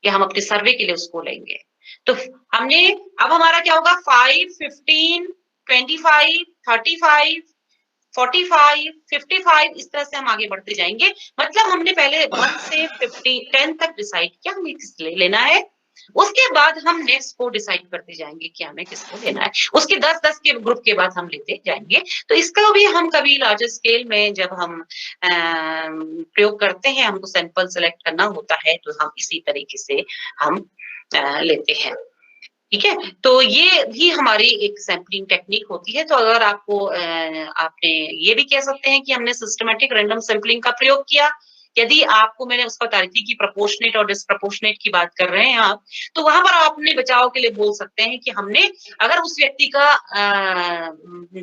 या हम अपने सर्वे के लिए उसको लेंगे। तो हमने अब हमारा क्या होगा, 5, 15, 25, 35, 45, 55 इस तरह से हम आगे बढ़ते जाएंगे। मतलब हमने पहले 1 से 10 तक डिसाइड किया हमें किस लेना है। उसके बाद हम नेक्स्ट को डिसाइड करते जाएंगे कि हमें किसको लेना है। उसके 10-10 के ग्रुप के बाद हम लेते जाएंगे। तो इसका भी हम कभी लार्जर स्केल में जब हम प्रयोग करते हैं, हमको सैंपल सेलेक्ट करना होता है, तो हम इसी तरीके से हम लेते हैं। ठीक है, तो ये भी हमारी एक सैंपलिंग टेक्निक होती है। तो अगर आपको आपने ये भी कह सकते हैं कि हमने सिस्टमैटिक रैंडम सैंपलिंग का प्रयोग किया। यदि आपको मैंने उसका बता रही थी कि प्रोपोर्शनेट और डिस्प्रोपोर्शनेट की बात कर रहे हैं आप, तो वहां पर आप अपने बचाव के लिए बोल सकते हैं कि हमने अगर उस व्यक्ति का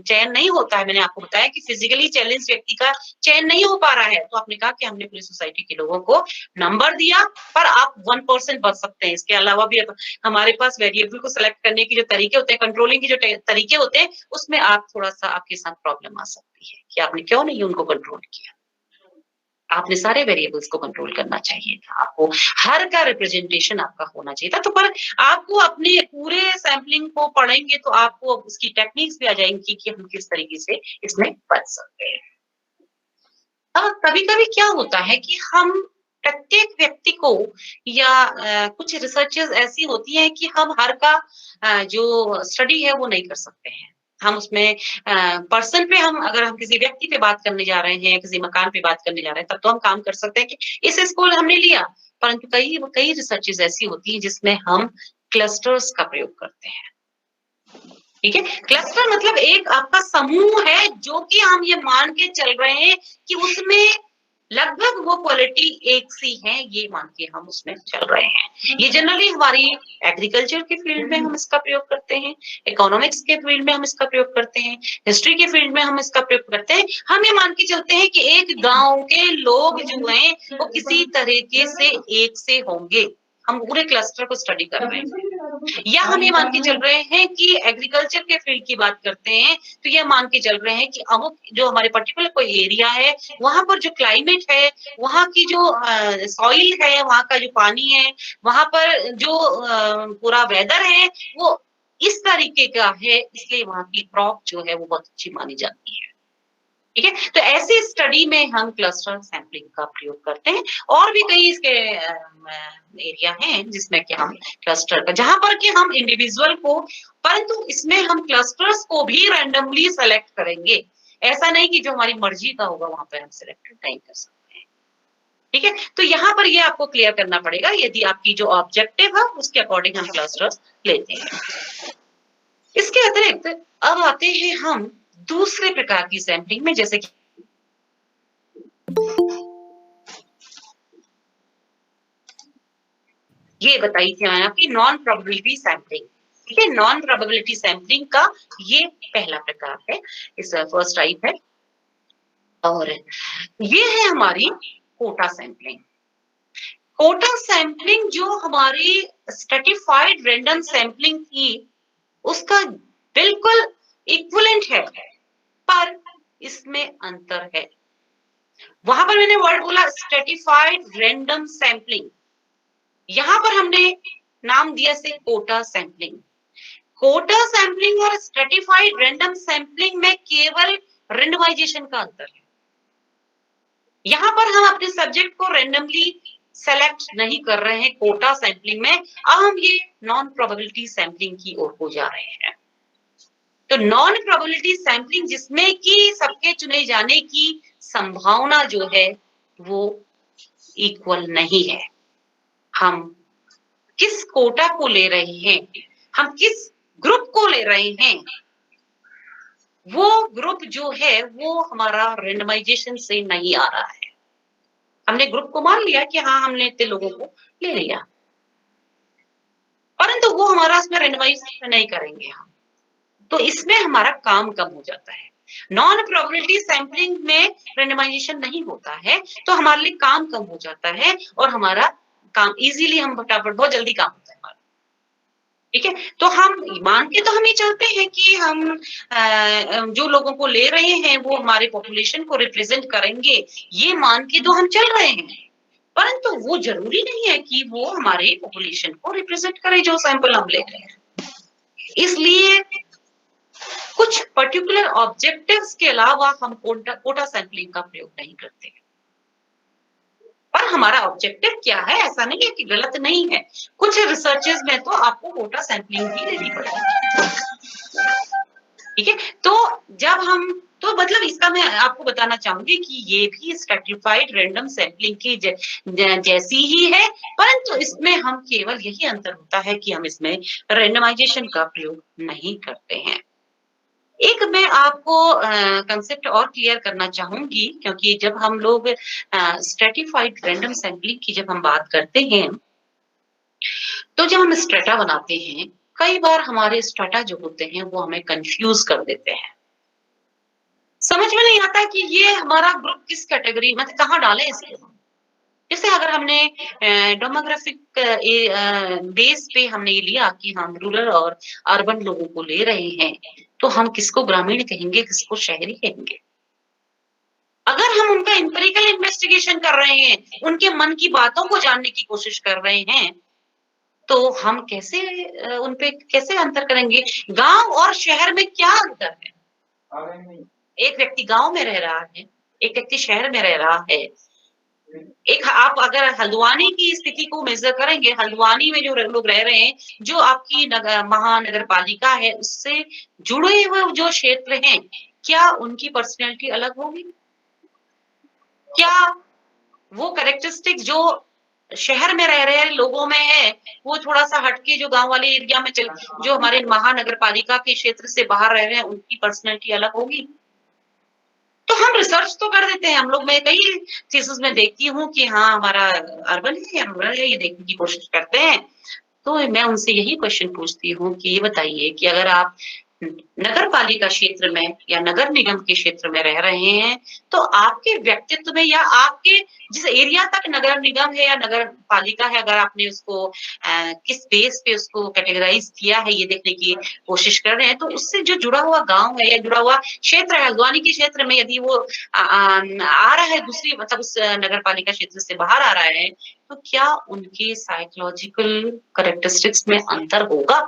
चयन नहीं होता है, मैंने आपको बताया कि फिजिकली चैलेंज व्यक्ति का चयन नहीं हो पा रहा है, तो आपने कहा कि हमने पूरी सोसाइटी के लोगों को नंबर दिया, पर आप 1% बच सकते हैं। इसके अलावा भी हमारे पास वेरिएबल को सिलेक्ट करने के जो तरीके होते हैं, कंट्रोलिंग के जो तरीके होते हैं, उसमें आप थोड़ा-सा आपके साथ प्रॉब्लम आ सकती है कि आपने क्यों नहीं उनको कंट्रोल किया। आपने सारे वेरिएबल्स को कंट्रोल करना चाहिए था, आपको हर का रिप्रेजेंटेशन आपका होना चाहिए था। तो पर आपको अपने पूरे सैंपलिंग को पढ़ेंगे तो आपको उसकी टेक्निक्स भी आ जाएँगी कि हम किस तरीके से इसमें बच सकते हैं। कभी-कभी क्या होता है कि हम प्रत्येक व्यक्ति को या कुछ रिसर्चेज़ ऐसी होती हैं कि हम हर का जो स्टडी है वो नहीं कर सकते हैं। हम उसमें पर्सन पे अगर हम किसी व्यक्ति पे बात करने जा रहे हैं, किसी मकान पे बात करने जा रहे हैं, तब तो हम काम कर सकते हैं कि इस स्कूल हमने लिया। परंतु कई कई रिसर्चेज़ ऐसी होती हैं जिसमें हम क्लस्टर्स का प्रयोग करते हैं। ठीक है? क्लस्टर मतलब एक आपका समूह है जो कि हम ये मान के चल रहे हैं कि उसमें लगभग वो क्वालिटी एक सी है, ये मान के हम उसमें चल रहे हैं। ये जनरली हमारी एग्रीकल्चर के फील्ड में हम इसका प्रयोग करते हैं, इकोनॉमिक्स के फील्ड में हम इसका प्रयोग करते हैं, हिस्ट्री के फील्ड में हम इसका प्रयोग करते हैं। हम ये मान के चलते हैं कि एक गाँव के लोग जो हैं, वो किसी तरीके से एक से होंगे। हम पूरे क्लस्टर को स्टडी कर रहे हैं। या हम ये मान के चल रहे हैं कि एग्रीकल्चर के फील्ड की बात करते हैं, तो ये मान के चल रहे हैं कि अमुक जो हमारे पर्टिकुलर कोई एरिया है, वहाँ पर जो क्लाइमेट है, वहाँ की जो सॉइल है, वहाँ का जो पानी है, वहाँ पर जो पूरा वेदर है, वो इस तरीके का है, इसलिए वहाँ की क्रॉप जो है वो बहुत अच्छी मानी जाती है। ठीक है? तो ऐसी स्टडी में हम क्लस्टर सैंपलिंग का प्रयोग करते हैं और भी कई इसके एरिया हैं जिसमें कि हम क्लस्टर का जहाँ पर कि हम इंडिविजुअल को परंतु इसमें हम क्लस्टर्स को भी रैंडमली सेलेक्ट करेंगे। ऐसा नहीं कि जो हमारी मर्जी का होगा वहाँ पे हम सिलेक्ट नहीं कर सकते हैं। ठीक है? तो यहाँ पर ये आपको क्लियर करना पड़ेगा यदि आपकी जो ऑब्जेक्टिव है उसके अकॉर्डिंग हम क्लस्टर्स लेते हैं। इसके अतिरिक्त अब आते हैं हम दूसरे प्रकार की सैंपलिंग में जैसे कि ये बताई थी मैंने आपकी नॉन प्रोबेबिलिटी सैंपलिंग। ठीक है, नॉन प्रोबेबिलिटी सैंपलिंग का ये पहला प्रकार है, इस फर्स्ट टाइप है और ये है हमारी कोटा सैंपलिंग। कोटा सैंपलिंग जो हमारी स्ट्रेटिफाइड रैंडम सैंपलिंग थी उसका बिल्कुल इक्विवेलेंट है पर इसमें अंतर है। वहां पर मैंने वर्ड बोला स्ट्रेटिफाइड रैंडम सैंपलिंग, यहां पर हमने नाम दिया से कोटा सैंपलिंग। कोटा सैंपलिंग और स्ट्रेटिफाइड रैंडम सैंपलिंग में केवल रेंडमाइजेशन का अंतर है। यहां पर हम अपने सब्जेक्ट को रेंडमली सेलेक्ट नहीं कर रहे हैं कोटा सैंपलिंग में, अब हम ये नॉन प्रोबेबिलिटी सैंपलिंग की ओर को जा रहे हैं। तो नॉन प्रोबेबिलिटी सैंपलिंग जिसमें कि सबके चुने जाने की संभावना जो है वो इक्वल नहीं है। हम किस कोटा को ले रहे हैं, हम किस ग्रुप को ले रहे हैं, वो ग्रुप जो है वो हमारा रेंडमाइजेशन से नहीं आ रहा है। हमने ग्रुप को मान लिया कि हाँ हमने इतने लोगों को ले लिया, परंतु वो हमारा इसमें रेंडमाइज नहीं करेंगे हम, तो इसमें हमारा काम कम हो जाता है। नॉन प्रोबेबिलिटी सैंपलिंग में रेंडमाइजेशन नहीं होता है, तो हमारे लिए काम कम हो जाता है और हमारा काम इजीली हम फटाफट बहुत जल्दी काम होता है हमारा। ठीक है, तो हम मान के तो हम ये चलते हैं कि हम जो लोगों को ले रहे हैं वो हमारे पॉपुलेशन को रिप्रेजेंट करेंगे, ये मान के तो हम चल रहे हैं, परंतु वो जरूरी नहीं है कि वो हमारे पॉपुलेशन को रिप्रेजेंट करे जो सैंपल हम ले रहे हैं। इसलिए कुछ पर्टिकुलर ऑब्जेक्टिव्स के अलावा हम कोटा सैंपलिंग का प्रयोग नहीं करते। पर हमारा ऑब्जेक्टिव क्या है, ऐसा नहीं है कि गलत नहीं है। कुछ रिसर्चेस में तो आपको कोटा सैंपलिंग ही लेनी पड़ेगी। ठीक है, तो जब हम तो मतलब इसका मैं आपको बताना चाहूंगी कि ये भी स्ट्रैटिफाइड रैंडम सैंपलिंग की जैसी ही है, परंतु इसमें हम केवल यही अंतर होता है कि हम इसमें रैंडमाइजेशन का प्रयोग नहीं करते हैं। एक मैं आपको कंसेप्ट और क्लियर करना चाहूंगी, क्योंकि जब हम लोग स्ट्रैटिफाइड रैंडम सैंपलिंग की जब हम बात करते हैं, तो जब हम स्ट्रेटा बनाते हैं, कई बार हमारे स्ट्रेटा जो होते हैं वो हमें कंफ्यूज कर देते हैं। समझ में नहीं आता कि ये हमारा ग्रुप किस कैटेगरी मतलब कहाँ डालें इसको। जैसे अगर हमने डेमोग्राफिक बेस पे हमने ये लिया कि हम रूरल और अर्बन लोगों को ले रहे हैं, तो हम किसको ग्रामीण कहेंगे, किसको शहरी कहेंगे। अगर हम उनका एम्पिरिकल इन्वेस्टिगेशन कर रहे हैं, उनके मन की बातों को जानने की कोशिश कर रहे हैं, तो हम कैसे उनपे कैसे अंतर करेंगे? गांव और शहर में क्या अंतर है? एक व्यक्ति गांव में रह रहा है, एक व्यक्ति शहर में रह रहा है। एक आप अगर हल्द्वानी की स्थिति को मेजर करेंगे, हल्द्वानी में जो लोग रह रहे हैं, जो आपकी महानगर पालिका है, उससे जुड़े हुए जो क्षेत्र हैं, क्या उनकी पर्सनैलिटी अलग होगी? क्या वो कैरेक्टरिस्टिक जो शहर में रह रहे लोगों में है, वो थोड़ा-सा हटके जो गाँव वाले एरिया में जो हमारे महानगर पालिका के क्षेत्र से बाहर रह रहे हैं, उनकी पर्सनैलिटी अलग होगी? तो हम रिसर्च तो कर देते हैं, हम लोग मैं कई थीसिस में देखती हूँ कि हाँ, हमारा अर्बन है या रूरल है, ये देखने की कोशिश करते हैं। तो मैं उनसे यही क्वेश्चन पूछती हूँ कि ये बताइए कि अगर आप नगर पालिका क्षेत्र में या नगर निगम के क्षेत्र में रह रहे हैं, तो आपके व्यक्तित्व में या आपके जिस एरिया तक नगर निगम है या नगर पालिका है, अगर आपने उसको किस बेस पे उसको कैटेगराइज किया है, ये देखने की कोशिश कर रहे हैं, तो उससे जो जुड़ा हुआ गाँव है या जुड़ा हुआ क्षेत्र है, हल्द्वानी के क्षेत्र में यदि वो आ रहा है दूसरी मतलब उस नगर पालिका क्षेत्र से बाहर आ रहा है, तो क्या उनके साइकोलॉजिकल कैरेक्टरिस्टिक्स में अंतर होगा?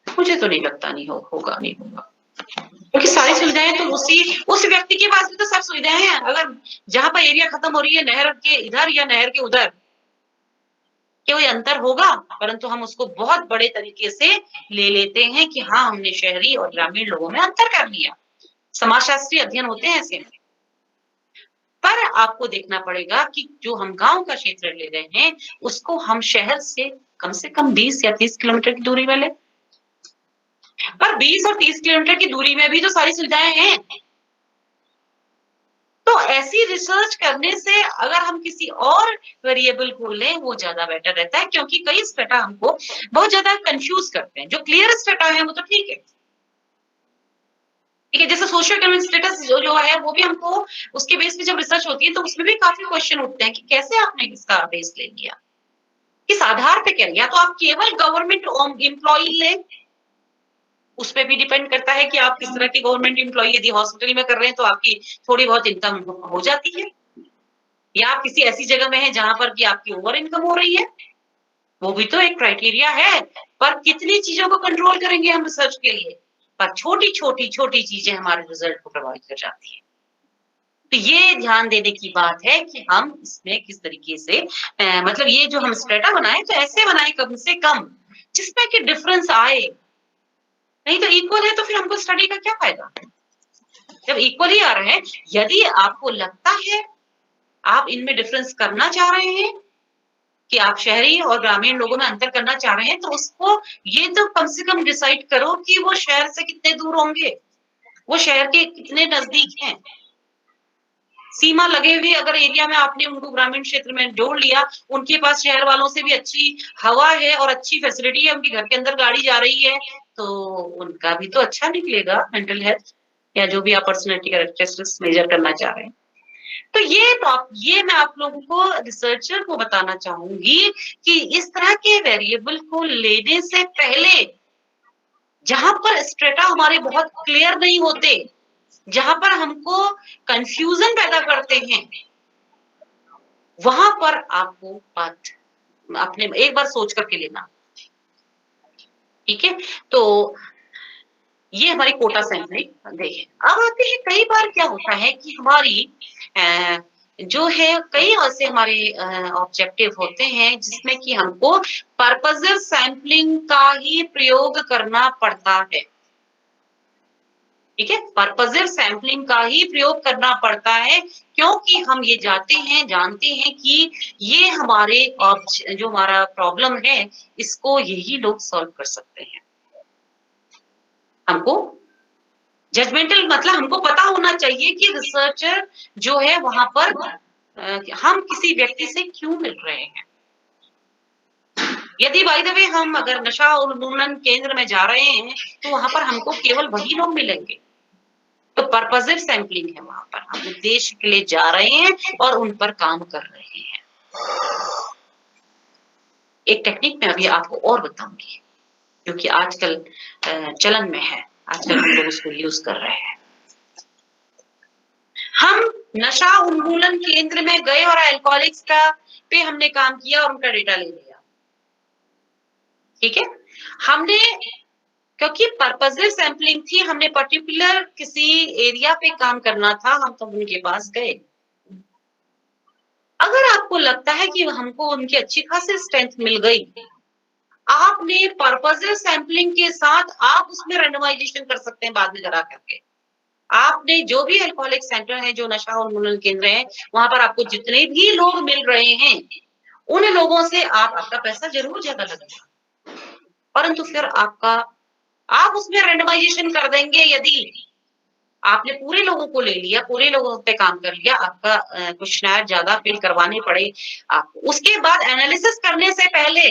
मुझे तो नहीं लगता नहीं होगा नहीं होगा। क्योंकि सारी सुविधाएँ तो उस व्यक्ति के पास भी तो सब सुविधाएँ हैं। अगर जहाँ पर एरिया खत्म हो रही है नहर के इधर या नहर के उधर, कोई अंतर होगा? परंतु हम उसको बहुत बड़े तरीके से ले लेते हैं कि हाँ, हमने शहरी और ग्रामीण लोगों में अंतर कर लिया। समाजशास्त्रीय अध्ययन होते हैं ऐसे। पर आपको देखना पड़ेगा कि जो हम गाँव का क्षेत्र ले रहे हैं, उसको हम शहर से कम 20 या 30 किलोमीटर की दूरी में लें। पर 20 और 30 किलोमीटर की दूरी में भी तो सारी सुविधाएं हैं। तो ऐसी रिसर्च करने से अगर हम किसी और वेरिएबल को लें, वो ज्यादा बेटर रहता है, क्योंकि कई स्टेटा हमको बहुत ज्यादा कंफ्यूज करते हैं। जो क्लियर स्टेटा है वो तो ठीक है, ठीक है। जैसे सोशियो इकोनॉमिक स्टेटस जो है वो भी हमको उसके बेस पे जब रिसर्च होती है तो उसमें भी काफी क्वेश्चन उठते हैं कि कैसे आपने इसका बेस ले लिया, किस आधार पे क्या लिया। तो आप केवल गवर्नमेंट एम्प्लॉय लें, उस पे भी डिपेंड करता है कि आप किस तरह की गवर्नमेंट एम्प्लॉयी यदि हॉस्पिटल में कर रहे हैं तो आपकी थोड़ी बहुत इनकम हो जाती है, या आप किसी ऐसी जगह में हैं जहां पर कि आपकी ओवर इनकम हो रही है, वो भी तो एक क्राइटेरिया है। पर कितनी चीजों को कंट्रोल करेंगे हम रिसर्च के लिए, पर छोटी चीजें हमारे रिजल्ट को प्रभावित कर जाती है। तो ये ध्यान देने की बात है कि हम इसमें किस तरीके से मतलब ये जो हम स्ट्रेटा बनाए तो ऐसे बनाए कम से कम जिसमें कि डिफरेंस आए, नहीं तो इक्वल है तो फिर हमको स्टडी का क्या फायदा। जब इक्वल ही आ रहे हैं, यदि आपको लगता है आप इनमें डिफरेंस करना चाह रहे हैं कि आप शहरी और ग्रामीण लोगों में अंतर करना चाह रहे हैं, तो उसको ये तो कम से कम डिसाइड करो कि वो शहर से कितने दूर होंगे, वो शहर के कितने नजदीक हैं। सीमा लगे हुए अगर एरिया में आपने उनको ग्रामीण क्षेत्र में जोड़ लिया, उनके पास शहर वालों से भी अच्छी हवा है और अच्छी फैसिलिटी है, उनके घर के अंदर गाड़ी जा रही है, तो उनका भी तो अच्छा निकलेगा मेंटल हेल्थ या जो भी आप पर्सनैलिटी कैरेक्टरिस्टिक्स मेजर करना चाह रहे हैं। तो ये मैं आप लोगों को रिसर्चर को बताना चाहूंगी कि इस तरह के वेरिएबल को लेने से पहले जहां पर स्ट्रेटा हमारे बहुत क्लियर नहीं होते, जहां पर हमको कंफ्यूजन पैदा करते हैं, वहां पर आपको बात अपने एक बार सोच करके लेना, ठीक है। तो ये हमारी कोटा सैंपलिंग गई है। अब आते हैं, कई बार क्या होता है कि हमारी जो है कई ऐसे हमारे ऑब्जेक्टिव होते हैं जिसमें कि हमको पर्पजिव सैंपलिंग का ही प्रयोग करना पड़ता है। ठीक है, पर्पजिव सैंपलिंग का ही प्रयोग करना पड़ता है, क्योंकि हम ये जानते हैं कि ये हमारे जो हमारा प्रॉब्लम है इसको यही लोग सॉल्व कर सकते हैं। हमको जजमेंटल मतलब हमको पता होना चाहिए कि रिसर्चर जो है वहां पर हम किसी व्यक्ति से क्यों मिल रहे हैं। यदि बाय द वे हम अगर नशा उन्मूलन केंद्र में जा रहे हैं तो वहां पर हमको केवल वही लोग मिलेंगे। तो पर्पजिव सैंपलिंग है, वहां पर हम उद्देश्य के लिए जा रहे हैं और उन पर काम कर रहे हैं। एक टेक्निक मैं अभी आपको और बताऊंगी क्योंकि आजकल चलन में है, आजकल हम लोग उसको यूज कर रहे हैं। हम नशा उन्मूलन केंद्र में गए और अल्कोहलिक्स का पे हमने काम किया और उनका डेटा ले लिया। ठीक है, हमने क्योंकि पर्पजिव सैंपलिंग थी, हमने पर्टिकुलर किसी एरिया पे काम करना था, हम तो उनके पास गए। अगर आपको लगता है कि हमको उनकी अच्छी खासी स्ट्रेंथ मिल गई, आपने पर्पजिव सैंपलिंग के साथ आप उसमें रैंडमाइजेशन कर सकते हैं बाद में करा करके। आपने जो भी अल्कोहलिक सेंटर है, जो नशा उन्मूलन केंद्र है, वहां पर आपको जितने भी लोग मिल रहे हैं उन लोगों से आपका पैसा जरूर ज्यादा लगेगा, परंतु फिर आप उसमें रैंडमाइजेशन कर देंगे। यदि आपने पूरे लोगों को ले लिया, पूरे लोगों पे काम कर लिया, आपका क्वेश्चनर ज्यादा फिल करवाने पड़े आपको, उसके बाद एनालिसिस करने से पहले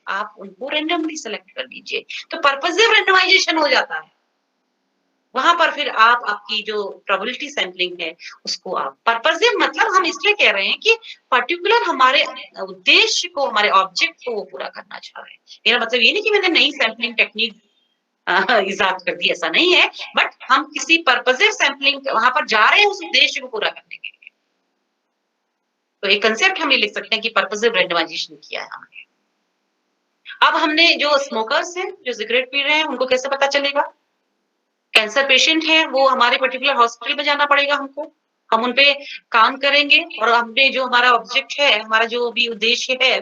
आप उनको रैंडमली सेलेक्ट कर लीजिए, तो पर्पजिव रैंडमाइजेशन हो जाता है। वहां पर फिर आपकी जो प्रोबेबिलिटी सैंपलिंग है उसको आप पर्पजिव मतलब हम इसलिए कह रहे हैं कि पर्टिकुलर हमारे उद्देश्य को, हमारे ऑब्जेक्ट को वो पूरा करना चाह रहे हैं। मेरा मतलब ये नहीं कि मैंने नई सैंपलिंग टेक्निक इजाद कर दी, ऐसा नहीं है, बट हम किसी पर्पजिव सैंपलिंग वहां पर जा रहे हैं उस उद्देश्य को पूरा करने के लिए। तो एक कंसेप्ट हम ये लिख सकते हैं कि पर्पजिव रैंडमाइजेशन किया है हमने। अब हमने जो स्मोकर्स हैं, जो सिगरेट पी रहे हैं, उनको कैसे पता चलेगा? कैंसर पेशेंट है, वो हमारे पर्टिकुलर हॉस्पिटल में जाना पड़ेगा हमको, हम उनपे काम करेंगे और हमने जो हमारा ऑब्जेक्ट है, हमारा जो भी उद्देश्य है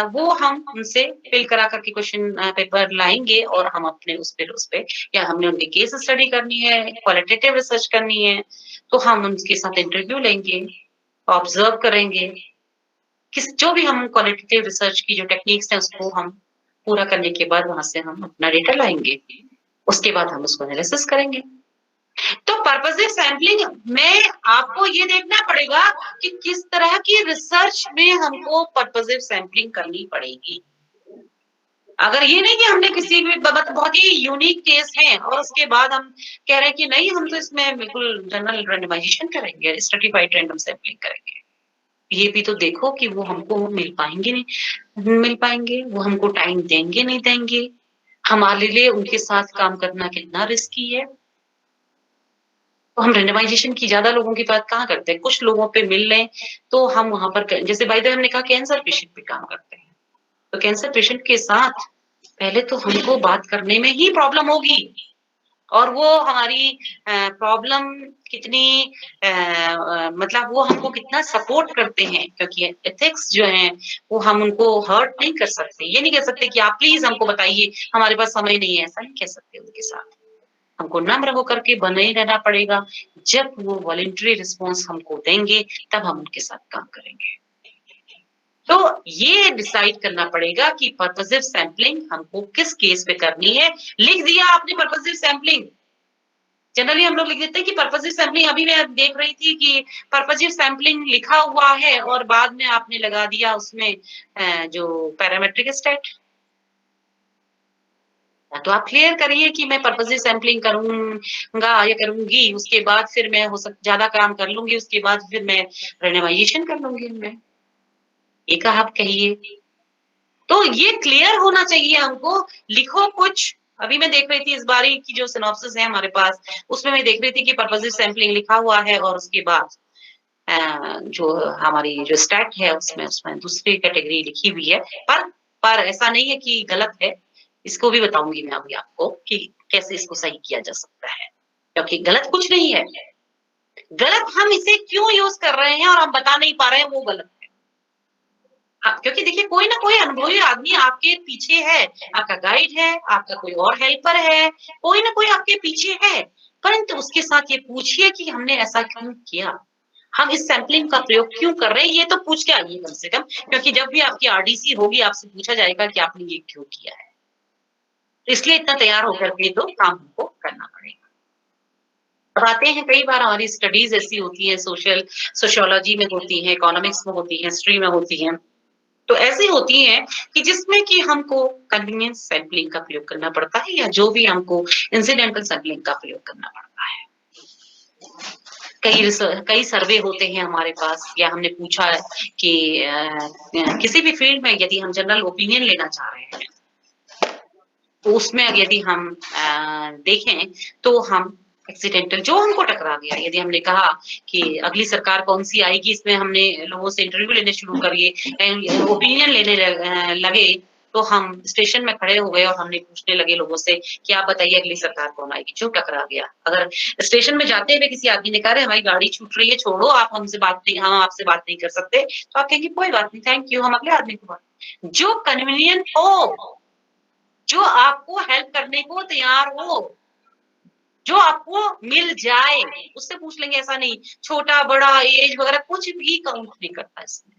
वो हम उनसे फिल करा करके क्वेश्चन पेपर लाएंगे और हम अपने उस पे या हमने उनकी केस स्टडी करनी है, क्वालिटेटिव रिसर्च करनी है, तो हम उनके साथ इंटरव्यू लेंगे, ऑब्जर्व करेंगे, जो भी हम क्वालिटेटिव रिसर्च की जो टेक्निक्स है उसको हम पूरा करने के बाद वहां से हम अपना डेटा लाएंगे, उसके बाद हम उसको एनालिसिस करेंगे। तो पर्पजिव सैंपलिंग में आपको ये देखना पड़ेगा कि किस तरह की रिसर्च में हमको पर्पजिव सैंपलिंग करनी पड़ेगी। अगर ये नहीं कि हमने किसी भी बहुत ही यूनिक केस है और उसके बाद हम कह रहे हैं कि नहीं हम तो इसमें बिल्कुल जनरल रैंडमाइजेशन करेंगे, स्ट्रेटिफाइड रैंडम सैंपलिंग करेंगे, ये भी तो देखो कि वो हमको मिल पाएंगे नहीं मिल पाएंगे, वो हमको टाइम देंगे नहीं देंगे, हमारे लिए उनके साथ काम करना कितना रिस्की है। तो हम रैंडमाइजेशन की ज्यादा लोगों की बात कहाँ करते हैं, कुछ लोगों पे मिल लें तो हम वहां पर, जैसे बाय द वे हमने कहा कैंसर पेशेंट पे काम करते हैं, तो कैंसर पेशेंट के साथ पहले तो हमको बात करने में ही प्रॉब्लम होगी, और वो हमारी प्रॉब्लम कितनी मतलब वो हमको कितना सपोर्ट करते हैं, क्योंकि एथिक्स जो है वो हम उनको हर्ट नहीं कर सकते। ये नहीं कह सकते कि आप प्लीज हमको बताइए, हमारे पास समय नहीं है, ऐसा नहीं कह सकते उनके साथ। हमको नम्र होकर के बने ही रहना पड़ेगा। जब वो वॉलंटरी रिस्पॉन्स हमको देंगे तब हम उनके साथ काम करेंगे। तो ये डिसाइड करना पड़ेगा कि पर्पजिव सैंपलिंग हमको किस केस पे करनी है। लिख दिया आपने पर्पजिव सैंपलिंग, जनरली हम लोग लिख देते हैं कि पर्पजिव सैंपलिंग, अभी मैं देख रही थी कि पर्पजिव सैंपलिंग लिखा हुआ है और बाद में आपने लगा दिया उसमें जो पैरामेट्रिक स्टेट। तो आप क्लियर करिए कि मैं पर्पजिव सैंपलिंग करूंगा या करूंगी, उसके बाद फिर मैं ज्यादा काम कर लूंगी, उसके बाद फिर मैं रैंडमाइजेशन कर लूंगी मैं, एक आप कहिए। तो ये क्लियर होना चाहिए हमको। लिखो कुछ, अभी मैं देख रही थी इस बारी की जो सिनॉप्सिस है हमारे पास, उसमें मैं देख रही थी कि पर्पजिव सैंपलिंग लिखा हुआ है और उसके बाद जो हमारी जो स्टैट है उसमें दूसरी कैटेगरी लिखी हुई है, पर ऐसा नहीं है कि गलत है, इसको भी बताऊंगी मैं अभी आपको कि कैसे इसको सही किया जा सकता है, क्योंकि गलत कुछ नहीं है। गलत हम इसे क्यों यूज़ कर रहे हैं और हम बता नहीं पा रहे हैं, वो गलत है। क्योंकि देखिए कोई ना कोई अनुभवी आदमी आपके पीछे है, आपका गाइड है, आपका कोई और हेल्पर है, कोई ना कोई आपके पीछे है। परंतु उसके साथ ये पूछिए कि हमने ऐसा क्यों किया? हम इस सैंपलिंग का प्रयोग क्यों कर रहे हैं? ये तो पूछ के आइए कम से कम, क्योंकि जब भी आपकी आरडीसी होगी, आपसे पूछा जाएगा कि आपने ये क्यों किया है। तो इसलिए इतना तैयार होकर के तो काम हमको करना पड़ेगा। अब आते हैं, कई बार हमारी स्टडीज़ ऐसी होती हैं, सोशियोलॉजी में होती हैं, इकोनॉमिक्स में होती हैं, हिस्ट्री में होती हैं। तो ऐसी होती हैं कि जिसमें कि हमको कन्वीनियंस सैंपलिंग का प्रयोग करना पड़ता है, या जो भी हमको इंसिडेंटल सैंपलिंग का प्रयोग करना पड़ता है। कई सर्वे होते हैं हमारे पास, या हमने पूछा है कि किसी भी फील्ड में यदि हम जनरल ओपिनियन लेना चाह रहे हैं, तो उसमें यदि हम देखें तो हम एक्सीडेंटल जो हमको टकरा गया, यदि हमने कहा कि अगली सरकार कौन-सी आएगी, इसमें हमने लोगों से इंटरव्यू लेने शुरू कर दिए, ओपिनियन लेने लगे, तो हम स्टेशन में खड़े हो गए और हमने पूछने लगे लोगों से कि आप बताइए अगली सरकार कौन आएगी, क्यों टकरा गया? अगर स्टेशन में जाते हुए किसी आदमी ने कहा, "अरे! हमारी गाड़ी छूट रही है, छोड़ो, आप हमसे बात नहीं हम आपसे बात नहीं कर सकते," तो आप कहेंगे, "कोई बात नहीं, थैंक यू, हम अगले आदमी को बात" जो कन्वीनिएंट हो, जो आपको हेल्प करने को तैयार हो, जो आपको मिल जाए, उससे पूछ लेंगे, ऐसा नहीं। छोटा-बड़ा, एज वगैरह कुछ भी काउंट नहीं करता इसमें।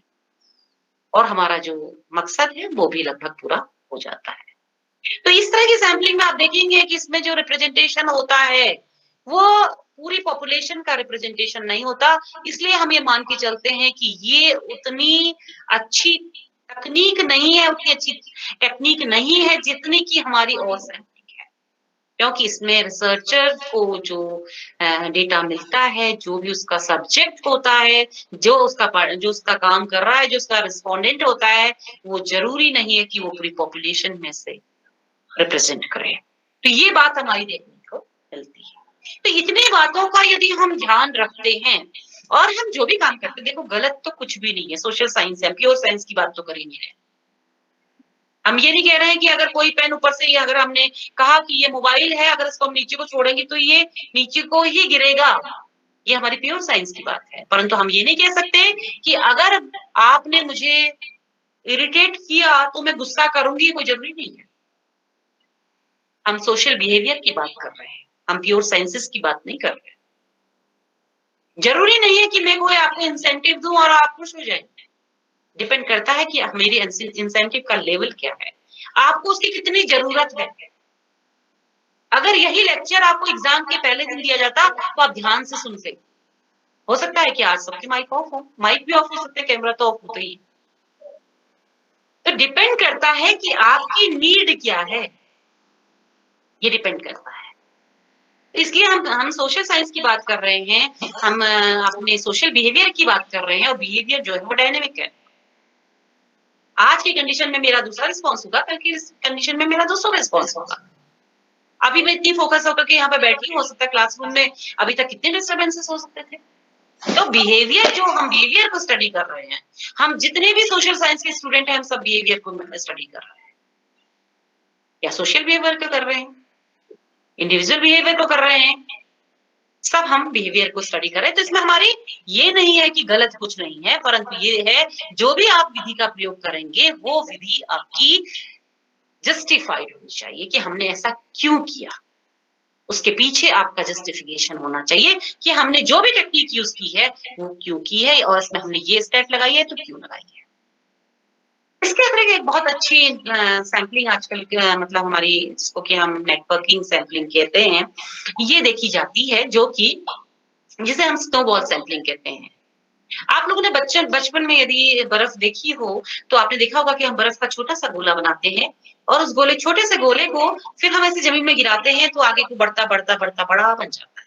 और हमारा जो मकसद है, वो भी लगभग पूरा हो जाता है। तो इस तरह की सैंपलिंग में आप देखेंगे कि इसमें जो रिप्रेजेंटेशन होता है, वो पूरी पॉपुलेशन का रिप्रेजेंटेशन नहीं होता। इसलिए हम ये मान के चलते हैं कि ये उतनी अच्छी तकनीक नहीं है, उतनी अच्छी टेक्नीक नहीं है, जितनी कि हमारी और सैंपलिंग है। क्योंकि इसमें रिसर्चर को जो डेटा मिलता है, जो भी उसका सब्जेक्ट होता है, जो उसका काम कर रहा है, जो उसका रिस्पोंडेंट होता है, वो ज़रूरी नहीं है कि वो पूरी पॉपुलेशन में से रिप्रेजेंट करे। तो ये बात हमारी देखने को मिलती है। तो इतनी बातों का यदि हम ध्यान रखते हैं और हम जो भी काम करते हैं, देखो गलत तो कुछ भी नहीं है, सोशल साइंस है, प्योर साइंस की बात तो कर ही नहीं रहे। हम ये नहीं कह रहे हैं कि अगर कोई पेन ऊपर से, अगर हमने कहा कि ये मोबाइल है, अगर इसको हम नीचे को छोड़ेंगे तो ये नीचे को ही गिरेगा। ये हमारी प्योर साइंस की बात है। परंतु हम ये नहीं कह सकते कि अगर आपने मुझे इरिटेट किया तो मैं गुस्सा करूँगी, कोई ज़रूरी नहीं है। हम सोशल बिहेवियर की बात कर रहे हैं, हम प्योर साइंसेस की बात नहीं कर रहे। ज़रूरी नहीं है कि मैं कोई आपको इंसेंटिव दूँ और आप खुश हो जाएँ। डिपेंड करता है कि मेरी इंसेंटिव का लेवल क्या है, आपको उसकी कितनी ज़रूरत है। अगर यही लेक्चर आपको एग्ज़ाम के पहले दिन दिया जाता, तो आप ध्यान से सुनते। हो सकता है कि आज सबके माइक ऑफ हो, माइक भी ऑफ हो सकते हैं, कैमरा तो ऑफ होता ही है। तो डिपेंड करता है कि आपकी नीड क्या है, ये डिपेंड करता है। इसलिए हम सोशल साइंस की बात कर रहे हैं, हम अपने सोशल बिहेवियर की बात कर रहे हैं, और बिहेवियर जो है वो डायनामिक है। आज की कंडीशन में मेरा दूसरा रिस्पॉन्स होगा, कल की कंडीशन में मेरा दूसरा रिस्पॉन्स होगा। अभी मैं इतनी फोकस होकर के यहाँ पे बैठी हूँ, हो सकता है क्लासरूम में अभी तक कितने डिस्टर्बेंसेस हो सकते थे। तो बिहेवियर, जो हम बिहेवियर को स्टडी कर रहे हैं, हम जितने भी सोशल साइंस के स्टूडेंट हैं, हम सब बिहेवियर को स्टडी कर रहे हैं, या सोशल बिहेवियर को कर रहे हैं, इंडिविजुअल बिहेवियर को कर रहे हैं, सब हम बिहेवियर को स्टडी कर रहे हैं। तो इसमें हमारी ये नहीं है कि गलत कुछ नहीं है, परंतु ये है जो भी आप विधि का प्रयोग करेंगे, वो विधि आपकी जस्टिफाइड होनी चाहिए कि हमने ऐसा क्यों किया। उसके पीछे आपका जस्टिफिकेशन होना चाहिए कि हमने जो भी टेक्निक यूज की है, वो क्यों की है, और इसमें हमने ये स्टेट लगाई है तो क्यों लगाई है। इसके अतिरिक्त एक बहुत अच्छी सैंपलिंग आजकल मतलब हमारी, जिसको कि हम नेटवर्किंग सैंपलिंग कहते हैं, ये देखी जाती है, जो कि जिसे हम स्नोबॉल सैंपलिंग कहते हैं। आप लोगों ने बचपन में यदि बर्फ देखी हो, तो आपने देखा होगा कि हम बर्फ का छोटा-सा गोला बनाते हैं, और उस छोटे से गोले को फिर हम ऐसे ज़मीन में गिराते हैं, तो आगे को बढ़ता बड़ा बन जाता है।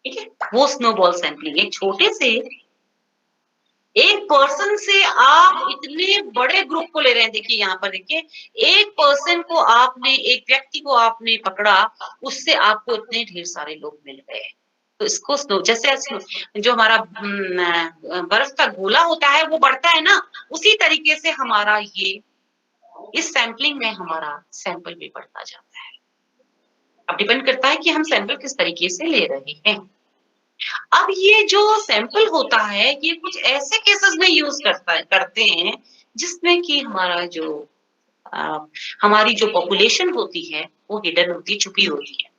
ठीक है? वो स्नोबॉल सैंपलिंग, एक छोटे से एक पर्सन से आप इतने बड़े ग्रुप को ले रहे हैं। देखिए यहाँ पर देखिए, एक पर्सन को आपने, एक व्यक्ति को आपने पकड़ा, उससे आपको इतने ढेर सारे लोग मिल गए। तो इसको जैसे जो हमारा बर्फ का गोला होता है वो बढ़ता है ना, उसी तरीके से हमारा ये, इस सैंपलिंग में हमारा सैंपल भी बढ़ता जाता है। अब डिपेंड करता है कि हम सैंपल किस तरीके से ले रहे हैं। अब ये जो सैंपल होता है, ये कुछ ऐसे केसेस में यूज़ करते हैं, जिसमें कि अ, हमारी जो पॉपुलेशन होती है, वो हिडन होती है, छुपी होती है।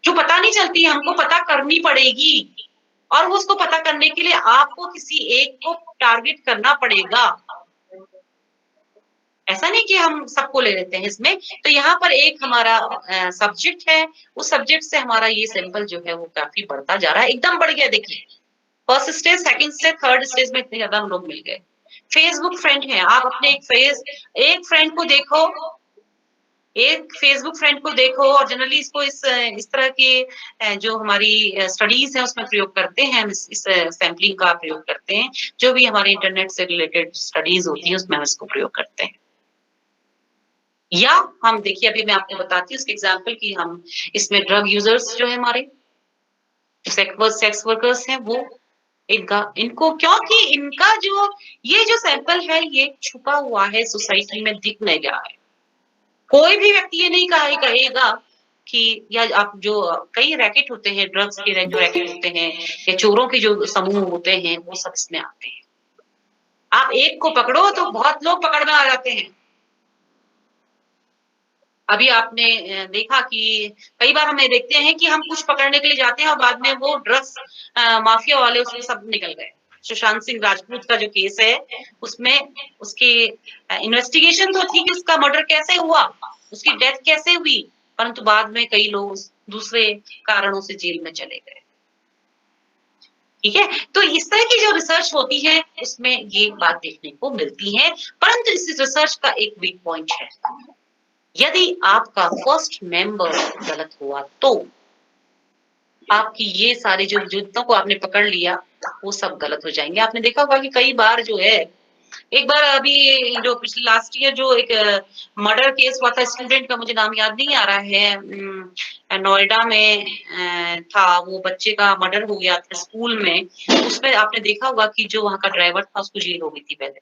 जो पता नहीं चलती, हमको पता करनी पड़ेगी और उसको पता करने के लिए आपको किसी एक को टारगेट करना पड़ेगा। ऐसा नहीं कि हम सबको ले लेते हैं इसमें। तो यहाँ पर एक हमारा सब्जेक्ट है, उस सब्जेक्ट से हमारा ये सैंपल जो है वो काफ़ी बढ़ता जा रहा है, एकदम बढ़ गया देखिए। First stage, second stage, third stage में इतने ज़्यादा हम लोग मिल गए। फेसबुक फ्रेंड है, आप अपने एक फ्रेंड को देखो, एक फेसबुक फ्रेंड को देखो और जनरली इसको इस तरह की जो हमारी स्टडीज़ है उसमें प्रयोग करते हैं, हम इस सैंपलिंग का प्रयोग करते हैं। जो भी हमारे इंटरनेट से रिलेटेड स्टडीज़ होती हैं उसमें हम इसको प्रयोग करते हैं। या हम देखिए अभी मैं आपको बताती हूँ इसके एग्ज़ाम्पल कि हम इसमें ड्रग यूज़र्स जो है हमारे, सेक्स वर्कर्स हैं वो, इनका इनको क्योंकि इनका जो ये जो सैंपल है ये छुपा हुआ है, सोसाइटी में दिख नहीं रहा है। कोई भी व्यक्ति ये नहीं कहेगा कि या आप जो कई रैकेट होते हैं, ड्रग्स के जो रैकेट होते हैं या चोरों के जो समूह होते हैं, वो सब इसमें आते हैं। आप एक को पकड़ो तो बहुत लोग पकड़ में आ जाते हैं। अभी आपने देखा कि कई बार हमें देखते हैं कि हम कुछ पकड़ने के लिए जाते हैं और बाद में वो ड्रग्स माफिया वाले उसमें सब निकल गए। सुशांत सिंह राजपूत का जो केस है, उसमें उसकी इन्वेस्टिगेशन तो थी कि उसका मर्डर कैसे हुआ, उसकी डेथ कैसे हुई, परंतु बाद में कई लोग दूसरे कारणों से जेल में चले गए। ठीक है? तो इस तरह की जो रिसर्च होती है, उसमें ये बात देखने को मिलती है, परंतु इस रिसर्च का एक वीक पॉइंट है। यदि आपका फर्स्ट मेंबर गलत हुआ तो आपकी ये सारे जो जितनों को आपने पकड़ लिया वो सब गलत हो जाएंगे। आपने देखा होगा कि कई बार जो है, एक बार अभी जो पिछले लास्ट ईयर जो एक मर्डर केस हुआ था, स्टूडेंट का मुझे नाम याद नहीं आ रहा है, नोएडा में था, वो बच्चे का मर्डर हो गया था स्कूल में। उसमें आपने देखा होगा कि जो वहां का ड्राइवर था उसको जेल हो गई थी पहले।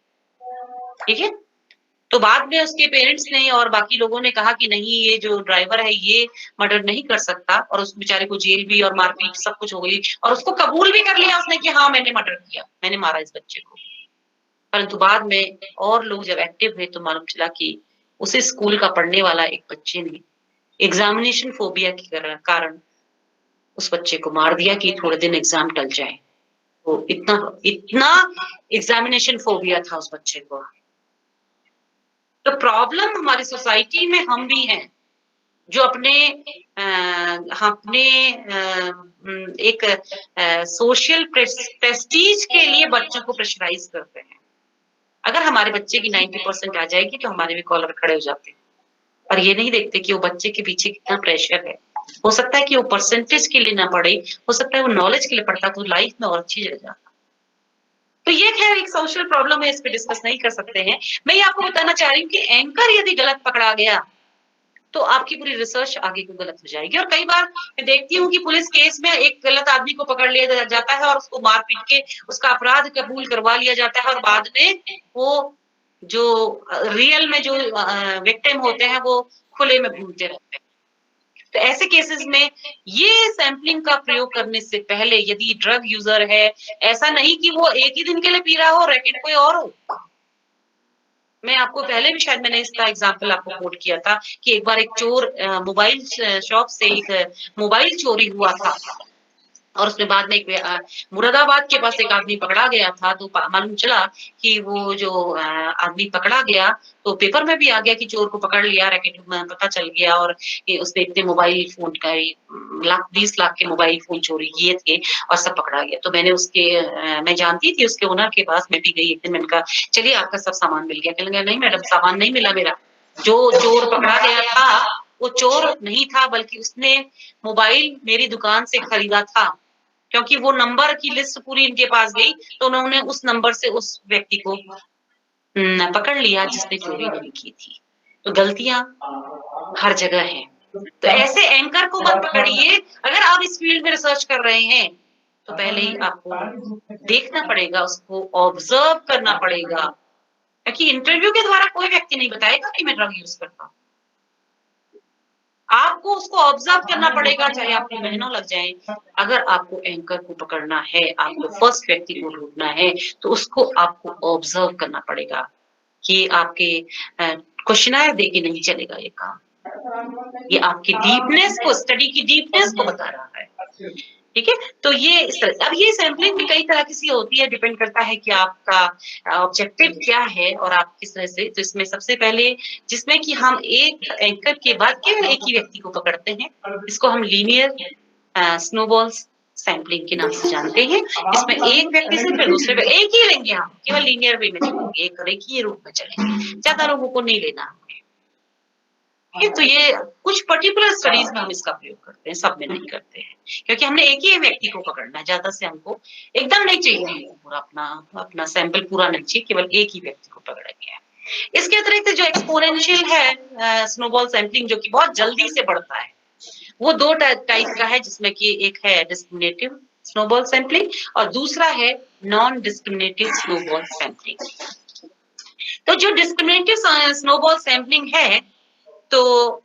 ठीक है, तो बाद में उसके पेरेंट्स ने और बाकी लोगों ने कहा कि नहीं, ये जो ड्राइवर है ये मर्डर नहीं कर सकता, और उस बेचारे को जेल भी और मारपीट सब कुछ हो गई और उसको कबूल भी कर लिया उसने कि हाँ मैंने मर्डर किया, मैंने मारा इस बच्चे को। परंतु बाद में और लोग जब एक्टिव हुए तो मालूम चला कि उसी स्कूल का पढ़ने वाला एक बच्चे ने एग्जामिनेशन फोबिया के कारण उस बच्चे को मार दिया कि थोड़े दिन एग्जाम टल जाए। तो इतना इतना एग्जामिनेशन फोबिया था उस बच्चे को। तो प्रॉब्लम हमारी सोसाइटी में हम भी हैं, जो अपने एक सोशल प्रेस्टीज के लिए बच्चों को प्रेशराइज करते हैं। अगर हमारे बच्चे की 90% आ जाएगी तो हमारे भी कॉलर खड़े हो जाते हैं, पर ये नहीं देखते कि वो बच्चे के पीछे कितना प्रेशर है। हो सकता है कि वो परसेंटेज के लिए ना पढ़े, हो सकता है वो नॉलेज के लिए पढ़ता तो लाइफ में और अच्छी जगह जाता। तो ये खैर एक सोशल प्रॉब्लम है, इस पे डिस्कस नहीं कर सकते हैं। मैं ये आपको बताना चाह रही हूँ कि एंकर यदि गलत पकड़ा गया तो आपकी पूरी रिसर्च आगे को गलत हो जाएगी। और कई बार मैं देखती हूँ कि पुलिस केस में एक गलत आदमी को पकड़ लिया जाता है और उसको मार पीट के उसका अपराध कबूल करवा लिया जाता है और बाद में वो जो रियल में जो विक्टिम होते हैं वो खुले में घूमते रहते हैं। तो ऐसे केसेस में ये सैंपलिंग का प्रयोग करने से पहले यदि ड्रग यूजर है, ऐसा नहीं कि वो एक ही दिन के लिए पी रहा हो, रैकेट कोई और हो। मैं आपको पहले भी शायद मैंने इसका एग्जांपल आपको कोट किया था कि एक बार एक चोर मोबाइल शॉप से एक मोबाइल चोरी हुआ था और उसमें बाद में मुरादाबाद के पास एक आदमी पकड़ा गया था। तो मालूम चला कि वो जो आदमी पकड़ा गया तो पेपर में भी आ गया कि चोर को पकड़ लिया, रैकेट में पता चल गया और उसने इतने मोबाइल फोन का 20 लाख के मोबाइल फोन चोरी किए थे और सब पकड़ा गया। तो मैंने मैं जानती थी उसके ओनर के पास, मैं भी गई एक दिन, मैंने कहा चलिए आपका सब सामान मिल गया। कहने लगा नहीं मैडम, सामान नहीं मिला मेरा, जो चोर पकड़ा गया था वो चोर नहीं था बल्कि उसने मोबाइल मेरी दुकान से खरीदा था, क्योंकि वो नंबर की लिस्ट पूरी इनके पास गई तो उन्होंने उस नंबर से उस व्यक्ति को पकड़ लिया जिसने चोरी नहीं की थी। तो गलतियां हर जगह हैं। तो ऐसे एंकर को मत पकड़िए। अगर आप इस फील्ड में रिसर्च कर रहे हैं तो पहले ही आपको देखना पड़ेगा, उसको ऑब्जर्व करना पड़ेगा, क्योंकि इंटरव्यू के द्वारा कोई व्यक्ति नहीं बताएगा कि मैं ड्रग यूज करता हूँ। आपको उसको ऑब्जर्व करना पड़ेगा, चाहे आपको महीनों लग जाए। अगर आपको एंकर को पकड़ना है, आपको फर्स्ट व्यक्ति को ढूँढना है, तो उसको आपको ऑब्जर्व करना पड़ेगा। ये आपके क्वेश्चनायर दे के नहीं चलेगा ये काम। ये आपकी डीपनेस को, स्टडी की डीपनेस को बता रहा है। ठीक है? तो ये इस तरह, अब ये सैंपलिंग भी कई तरह की सी होती है, डिपेंड करता है कि आपका ऑब्जेक्टिव क्या है और आप किस तरह से। तो इसमें सबसे पहले जिसमें कि हम एक एंकर के बाद केवल एक ही व्यक्ति को पकड़ते हैं, इसको हम लीनियर स्नोबॉल्स सैंपलिंग के नाम से जानते हैं। इसमें एक व्यक्ति से फिर दूसरे पे एक ही लेंगे हम, केवल लीनियर वे में चलेंगे, एक ही रूप में चलेंगे, ज्यादा लोगों को नहीं लेना हमें। तो ये कुछ पर्टिकुलर स्टडीज में हम इसका प्रयोग करते हैं, सब में नहीं करते हैं, क्योंकि हमने एक ही व्यक्ति को पकड़ना है, ज्यादा से हमको एकदम नहीं चाहिए, हमको पूरा अपना सैंपल पूरा नहीं चाहिए, केवल एक ही व्यक्ति को पकड़ेंगे। इसके अतिरिक्त जो एक्सपोनेंशियल है स्नोबॉल सैंपलिंग, जो कि बहुत जल्दी से बढ़ता है, वो दो टाइप का है, जिसमें कि एक है डिस्क्रिमिनेटिव स्नोबॉल सैंपलिंग और दूसरा है नॉन डिस्क्रिमिनेटिव स्नोबॉल सैंपलिंग। तो जो डिस्क्रिमिनेटिव स्नोबॉल सैंपलिंग है, तो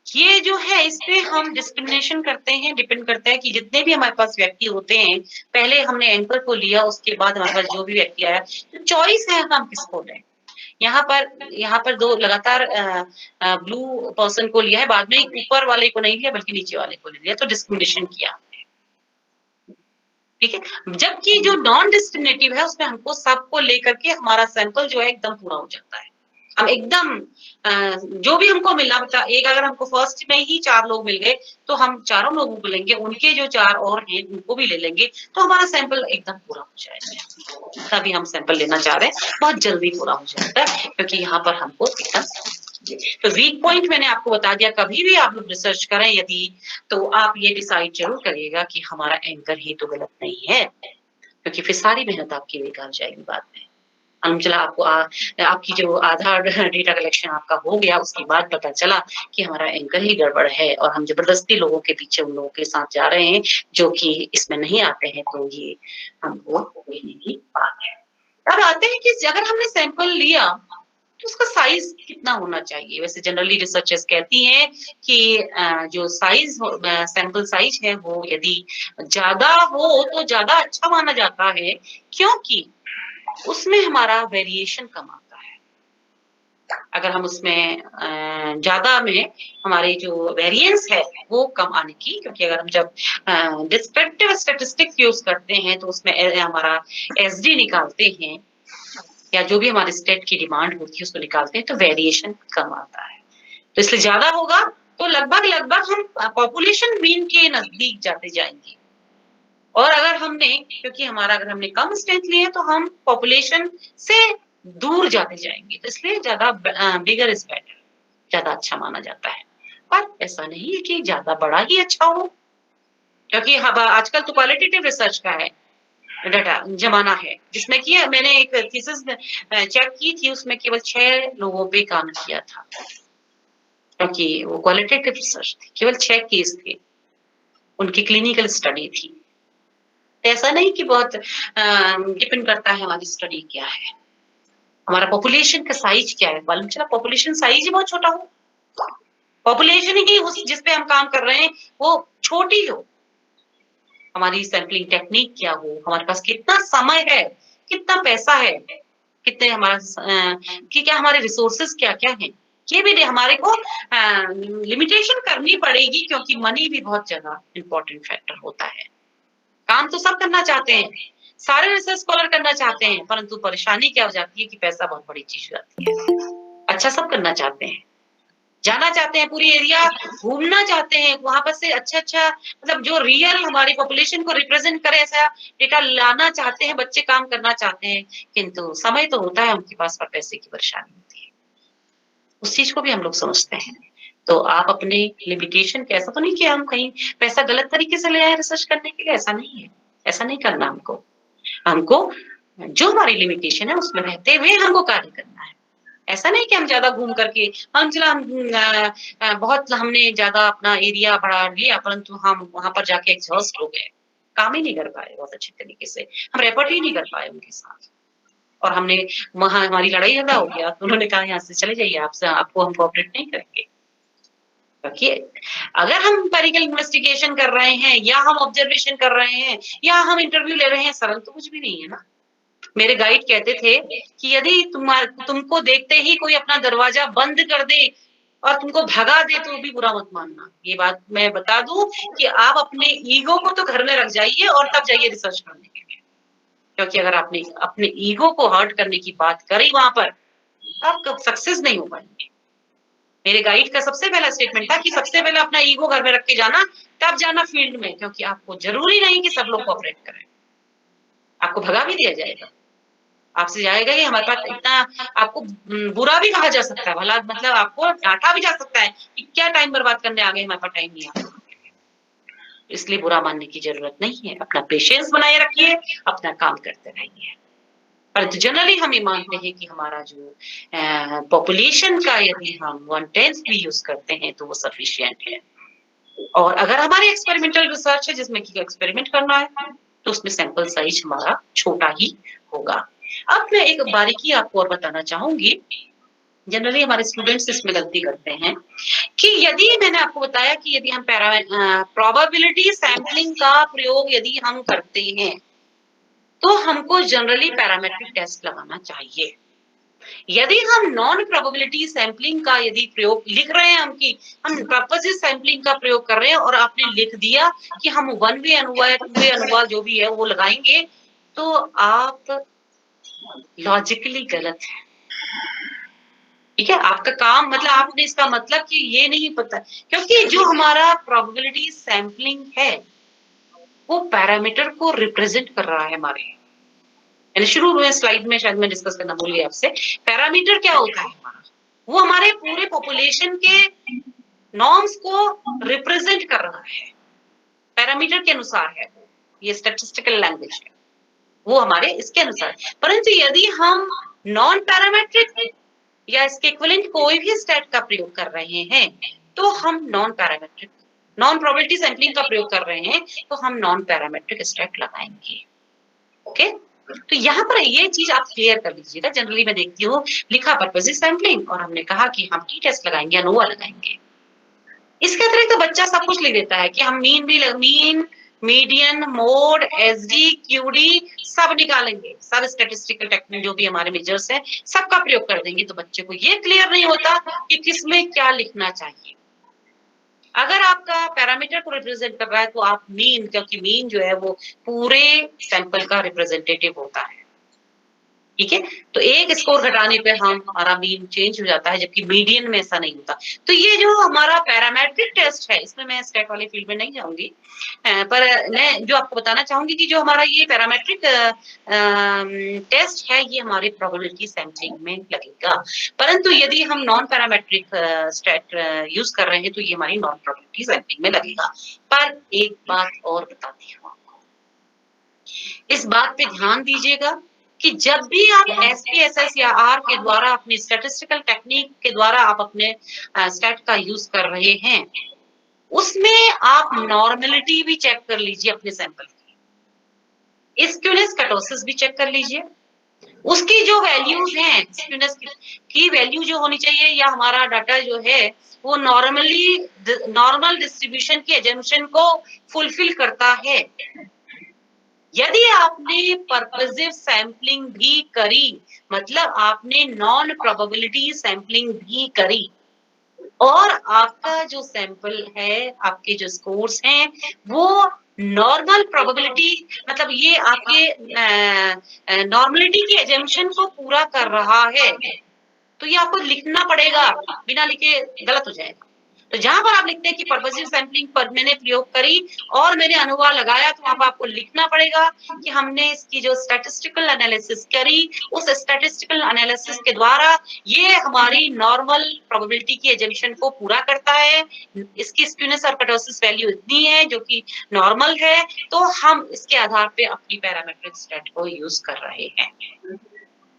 ये जो है इसपे हम डिस्क्रिमिनेशन करते हैं, डिपेंड करता है कि जितने भी हमारे पास व्यक्ति होते हैं, पहले हमने एंकर को लिया, उसके बाद हमारे पास जो भी व्यक्ति आया, तो चॉइस है हम किसको लें। यहाँ पर दो लगातार ब्लू पर्सन को लिया है, बाद में ऊपर वाले को नहीं लिया बल्कि नीचे वाले को ले लिया, तो डिस्क्रिमिनेशन किया। ठीक है, जबकि जो नॉन डिस्क्रिमिनेटिव है उसमें हमको सबको लेकर के हमारा सैंपल जो है एकदम पूरा हो जाता है। हम एकदम जो भी हमको मिलना बता, एक अगर हमको फर्स्ट में ही 4 लोग मिल गए, तो हम चारों लोगों को लेंगे, उनके जो 4 और हैं उनको भी ले लेंगे, तो हमारा सैंपल एकदम पूरा हो जाएगा। तभी हम सैंपल लेना चाह रहे हैं, बहुत जल्दी पूरा हो जाता है, क्योंकि यहाँ पर हमको एकदम। तो वीक पॉइंट मैंने आपको बता दिया, कभी भी आप लोग रिसर्च करें यदि, तो आप ये डिसाइड जरूर करिएगा कि हमारा एंकर ही तो गलत नहीं है, क्योंकि फिर सारी मेहनत आपकी बेकार जाएगी बाद में। चला आपको आपकी जो आधार डेटा कलेक्शन आपका हो गया, उसके बाद पता चला कि हमारा एंकर ही गड़बड़ है और हम जबरदस्ती लोगों के पीछे उन लोगों के साथ जा रहे हैं जो कि इसमें नहीं आते हैं, तो ये हमको लेने की बात है। अब आते हैं कि अगर हमने सैंपल लिया तो उसका साइज कितना होना चाहिए। वैसे जनरली रिसर्चर्स कहती हैं कि जो साइज सैंपल साइज है वो यदि ज्यादा हो तो ज्यादा अच्छा माना जाता है, क्योंकि उसमें हमारा वेरिएशन कम आता है। अगर हम उसमें ज्यादा में हमारी जो वेरिएंस है वो कम आने की, क्योंकि अगर हम जब डिस्क्रिप्टिव स्टैटिस्टिक्स यूज करते हैं तो उसमें हमारा एसडी निकालते हैं या जो भी हमारे स्टेट की डिमांड होती है उसको निकालते हैं, तो वेरिएशन कम आता है। तो इसलिए ज्यादा होगा तो लगभग हम पॉपुलेशन मीन के नजदीक जाते जाएंगे, और अगर हमने कम स्ट्रेंथ ली है तो हम पॉपुलेशन से दूर जाते जाएंगे, तो इसलिए ज्यादा बिगर इज बेटर, ज्यादा अच्छा माना जाता है। पर ऐसा नहीं है कि ज्यादा बड़ा ही अच्छा हो, क्योंकि आजकल तो क्वालिटेटिव रिसर्च का है डाटा जमाना है, जिसमें कि मैंने एक थीसिस चेक की थी, उसमें केवल 6 लोगों पे काम किया था, क्योंकि वो क्वालिटेटिव रिसर्च थी, केवल 6 केस थे, उनकी क्लिनिकल स्टडी थी। ऐसा नहीं कि बहुत डिपेंड करता है हमारी स्टडी क्या है, हमारा पॉपुलेशन का साइज क्या है। मालूम चला पॉपुलेशन साइज ही बहुत छोटा हो, पॉपुलेशन ही उस जिस पे हम काम कर रहे हैं वो छोटी हो, हमारी सैंपलिंग टेक्निक क्या हो, हमारे पास कितना समय है, कितना पैसा है, कितने क्या हमारे रिसोर्सेज क्या क्या हैं, ये भी हमारे को लिमिटेशन करनी पड़ेगी, क्योंकि मनी भी बहुत ज्यादा इंपॉर्टेंट फैक्टर होता है। काम तो सब करना चाहते हैं, सारे रिसर्च स्कॉलर करना चाहते हैं, परंतु परेशानी क्या हो जाती है कि पैसा बहुत बड़ी चीज हो जाती है। अच्छा सब करना चाहते हैं, जाना चाहते हैं, पूरी एरिया घूमना चाहते हैं, वहां पर से अच्छा मतलब जो रियल हमारी पॉपुलेशन को रिप्रेजेंट करे ऐसा डेटा लाना चाहते हैं, बच्चे काम करना चाहते हैं, किंतु समय तो होता है उनके पास पर पैसे की परेशानी होती है। उस चीज को भी हम लोग समझते हैं। तो आप अपने लिमिटेशन के, ऐसा तो नहीं कि हम कहीं पैसा गलत तरीके से ले आए रिसर्च करने के लिए, ऐसा नहीं है, ऐसा नहीं करना हमको जो हमारी लिमिटेशन है उसमें रहते हुए हमको कार्य करना है। ऐसा नहीं कि हम ज्यादा घूम करके बहुत हमने ज्यादा अपना एरिया बढ़ा लिया, परंतु हम वहां पर जाके एग्जॉस्ट हो गए, काम ही नहीं कर पाए बहुत अच्छे तरीके से, हम रेपोर्ट ही नहीं कर पाए उनके साथ, और हमने वहां हमारी लड़ाई झगड़ा हो गया, तो उन्होंने कहा यहाँ से चले जाइए, आपको हम कोऑपरेट नहीं करेंगे। क्योंकि अगर हम एम्पिरिकल इन्वेस्टिगेशन कर रहे हैं या हम ऑब्जर्वेशन कर रहे हैं या हम इंटरव्यू ले रहे हैं, सरल तो कुछ भी नहीं है ना। मेरे गाइड कहते थे कि यदि तुमको देखते ही कोई अपना दरवाजा बंद कर दे और तुमको भगा दे तो भी बुरा मत मानना। ये बात मैं बता दूं कि आप अपने ईगो को तो घर में रख जाइए और तब जाइए रिसर्च करने के लिए, क्योंकि अगर आपने अपने ईगो को हर्ट करने की बात करी वहां पर, आप कब सक्सेस नहीं हो पाएंगे। मेरे गाइड का सबसे पहला स्टेटमेंट था कि सबसे पहले अपना ईगो घर में रख के जाना, तब जाना फील्ड में, क्योंकि आपको जरूरी नहीं कि सब लोग कोऑपरेट करें। आपको भगा भी दिया जाएगा, आपसे जाएगा ही हमारे पास इतना, आपको बुरा भी कहा जा सकता है, भला मतलब आपको डांटा भी जा सकता है कि क्या टाइम बर्बाद करने आ गए, हमारे पास टाइम नहीं आ। इसलिए बुरा मानने की जरूरत नहीं है, अपना पेशेंस बनाए रखिए, अपना काम करते रहिए। परंतु जनरली हम ये मानते हैं कि हमारा जो पॉपुलेशन का यदि हम 1/10 भी यूज करते हैं तो वो सफिशिएंट है। और अगर हमारी एक्सपेरिमेंटल रिसर्च है जिसमें कि एक्सपेरिमेंट करना है तो उसमें सैंपल साइज हमारा छोटा ही होगा। अब मैं एक बारीकी आपको और बताना चाहूंगी, जनरली हमारे स्टूडेंट्स इसमें गलती करते हैं कि यदि मैंने आपको बताया कि यदि हम प्रोबेबिलिटी सैंपलिंग का प्रयोग यदि हम करते हैं तो हमको जनरली पैरामेट्रिक टेस्ट लगाना चाहिए। यदि हम नॉन प्रोबेबिलिटी सैंपलिंग का यदि प्रयोग लिख रहे हैं, हम पर्पसिव सैंपलिंग का प्रयोग कर रहे हैं और आपने लिख दिया कि हम 1 वे अनुवाद 2 वे अनुवाद जो भी है वो लगाएंगे, तो आप लॉजिकली गलत है। ठीक है, आपका काम मतलब आपने इसका मतलब कि ये नहीं पता, क्योंकि जो हमारा प्रोबेबिलिटी सैंपलिंग है वो पैरामीटर को रिप्रेजेंट कर रहा है हमारे, यानी शुरू में स्लाइड में शायद मैं डिस्कस करना भूल गई आपसे। पैरामीटर क्या होता है हमारा, वो हमारे पूरे पॉपुलेशन के नॉर्म्स को रिप्रेजेंट कर रहा है, पैरामीटर के अनुसार है, ये स्टैटिस्टिकल लैंग्वेज है, वो हमारे इसके अनुसार। परंतु यदि हम नॉन पैरामेट्रिक या इसके इक्विवेलेंट कोई भी स्टैट का प्रयोग कर रहे हैं तो हम non parametric, non probability sampling का प्रयोग कर रहे हैं तो हम नॉन पैरामेट्रिक स्टैट लगाएंगे। ओके, तो यहाँ पर ये चीज आप क्लियर कर लीजिएगा। जनरली मैं देखती हूँ लिखा पर्पसिव सैंपलिंग और हमने कहा कि हम टी टेस्ट लगाएंगे, अनोवा लगाएंगे। इसके अतिरिक्त तो बच्चा सब कुछ लिख देता है कि हम mean, median, mode, SD, QD सब निकालेंगे, सब स्टैटिस्टिकल टेक्निक जो भी हमारे मेजर्स हैं सबका प्रयोग कर देंगे। तो बच्चे को ये क्लियर नहीं होता कि किसमें क्या लिखना चाहिए। अगर आपका पैरामीटर को रिप्रेजेंट कर रहा है तो आप मीन, क्योंकि मीन जो है वो पूरे सैंपल का रिप्रेजेंटेटिव होता है। ठीक है, तो एक स्कोर घटाने पे हमारा मीन चेंज हो जाता है, जबकि मीडियन में ऐसा नहीं होता। तो ये जो हमारा पैरामेट्रिक टेस्ट है, इसमें मैं स्टैट वाली फील्ड में नहीं जाऊंगी, पर मैं जो आपको बताना चाहूंगी कि जो हमारा ये पैरामेट्रिक टेस्ट है ये हमारे प्रोबेबिलिटी सैंपलिंग में लगेगा। परंतु यदि हम नॉन पैरामेट्रिक स्टैट यूज कर रहे हैं तो ये हमारी नॉन प्रोबेबिलिटी सैंपलिंग में लगेगा। पर एक बात और बताती हूँ आपको, इस बात पे ध्यान दीजिएगा कि जब भी आप SPSS या R के द्वारा अपनी स्टैटिस्टिकल टेक्निक के द्वारा आप अपने स्टैट का यूज कर रहे हैं, उसमें आप नॉर्मेलिटी भी चेक कर लीजिए अपने सैंपल की, स्क्यूनेस कर्टोसिस भी चेक कर लीजिए। उसकी जो वैल्यूज हैं, स्क्यूनेस की वैल्यू जो होनी चाहिए या हमारा डाटा जो है वो नॉर्मल डिस्ट्रीब्यूशन की एजम्पशन को फुलफिल करता है। यदि आपने पर्पसिव सैंपलिंग भी करी, मतलब आपने नॉन प्रोबेबिलिटी सैंपलिंग भी करी और आपका जो सैंपल है, आपके जो स्कोर्स हैं वो नॉर्मल प्रोबेबिलिटी, मतलब ये आपके नॉर्मलिटी की एजम्पशन को पूरा कर रहा है, तो ये आपको लिखना पड़ेगा, बिना लिखे गलत हो जाएगा। तो जहां पर आप लिखते हैं कि पर्पसिव सैंपलिंग पर मैंने प्रयोग करी और मैंने अनुवाद लगाया, तो वहां पर आपको लिखना पड़ेगा कि हमने इसकी जो स्टैटिस्टिकल एनालिसिस करी, उस स्टैटिस्टिकल एनालिसिस के द्वारा ये हमारी नॉर्मल प्रोबेबिलिटी की एजम्पशन को पूरा करता है, इसकी स्क्यूनेस और कर्टोसिस वैल्यू इतनी है जो कि नॉर्मल है, तो हम इसके आधार पे अपनी पैरामेट्रिक स्टैट को यूज कर रहे हैं।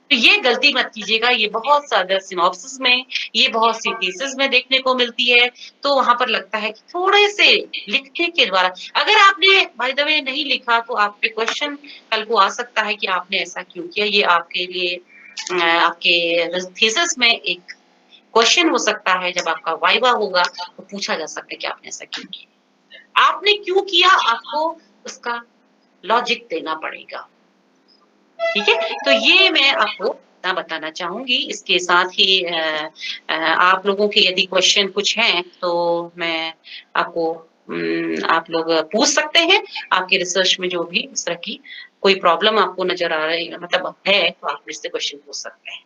तो ये गलती मत कीजिएगा, ये बहुत ज्यादा सिनॉप्सिस में, ये बहुत सी थीसिस में देखने को मिलती है। तो वहां पर लगता है कि थोड़े से लिखने के द्वारा, अगर आपने बाय द वे नहीं लिखा तो आप पे क्वेश्चन कल को आ सकता है कि आपने ऐसा क्यों किया। ये आपके लिए आपके थीसिस में एक क्वेश्चन हो सकता है, जब आपका वाइवा होगा तो पूछा जा सकता है कि आपने ऐसा क्यों किया। आपने क्यों किया, आपको उसका लॉजिक देना पड़ेगा। ठीक है, तो ये मैं आपको बताना चाहूंगी। इसके साथ ही आप लोगों के यदि क्वेश्चन कुछ हैं तो मैं आपको आप लोग पूछ सकते हैं। आपके रिसर्च में जो भी इस तरह की कोई प्रॉब्लम आपको नजर आ रही है, मतलब है, तो आप मुझसे क्वेश्चन पूछ सकते हैं।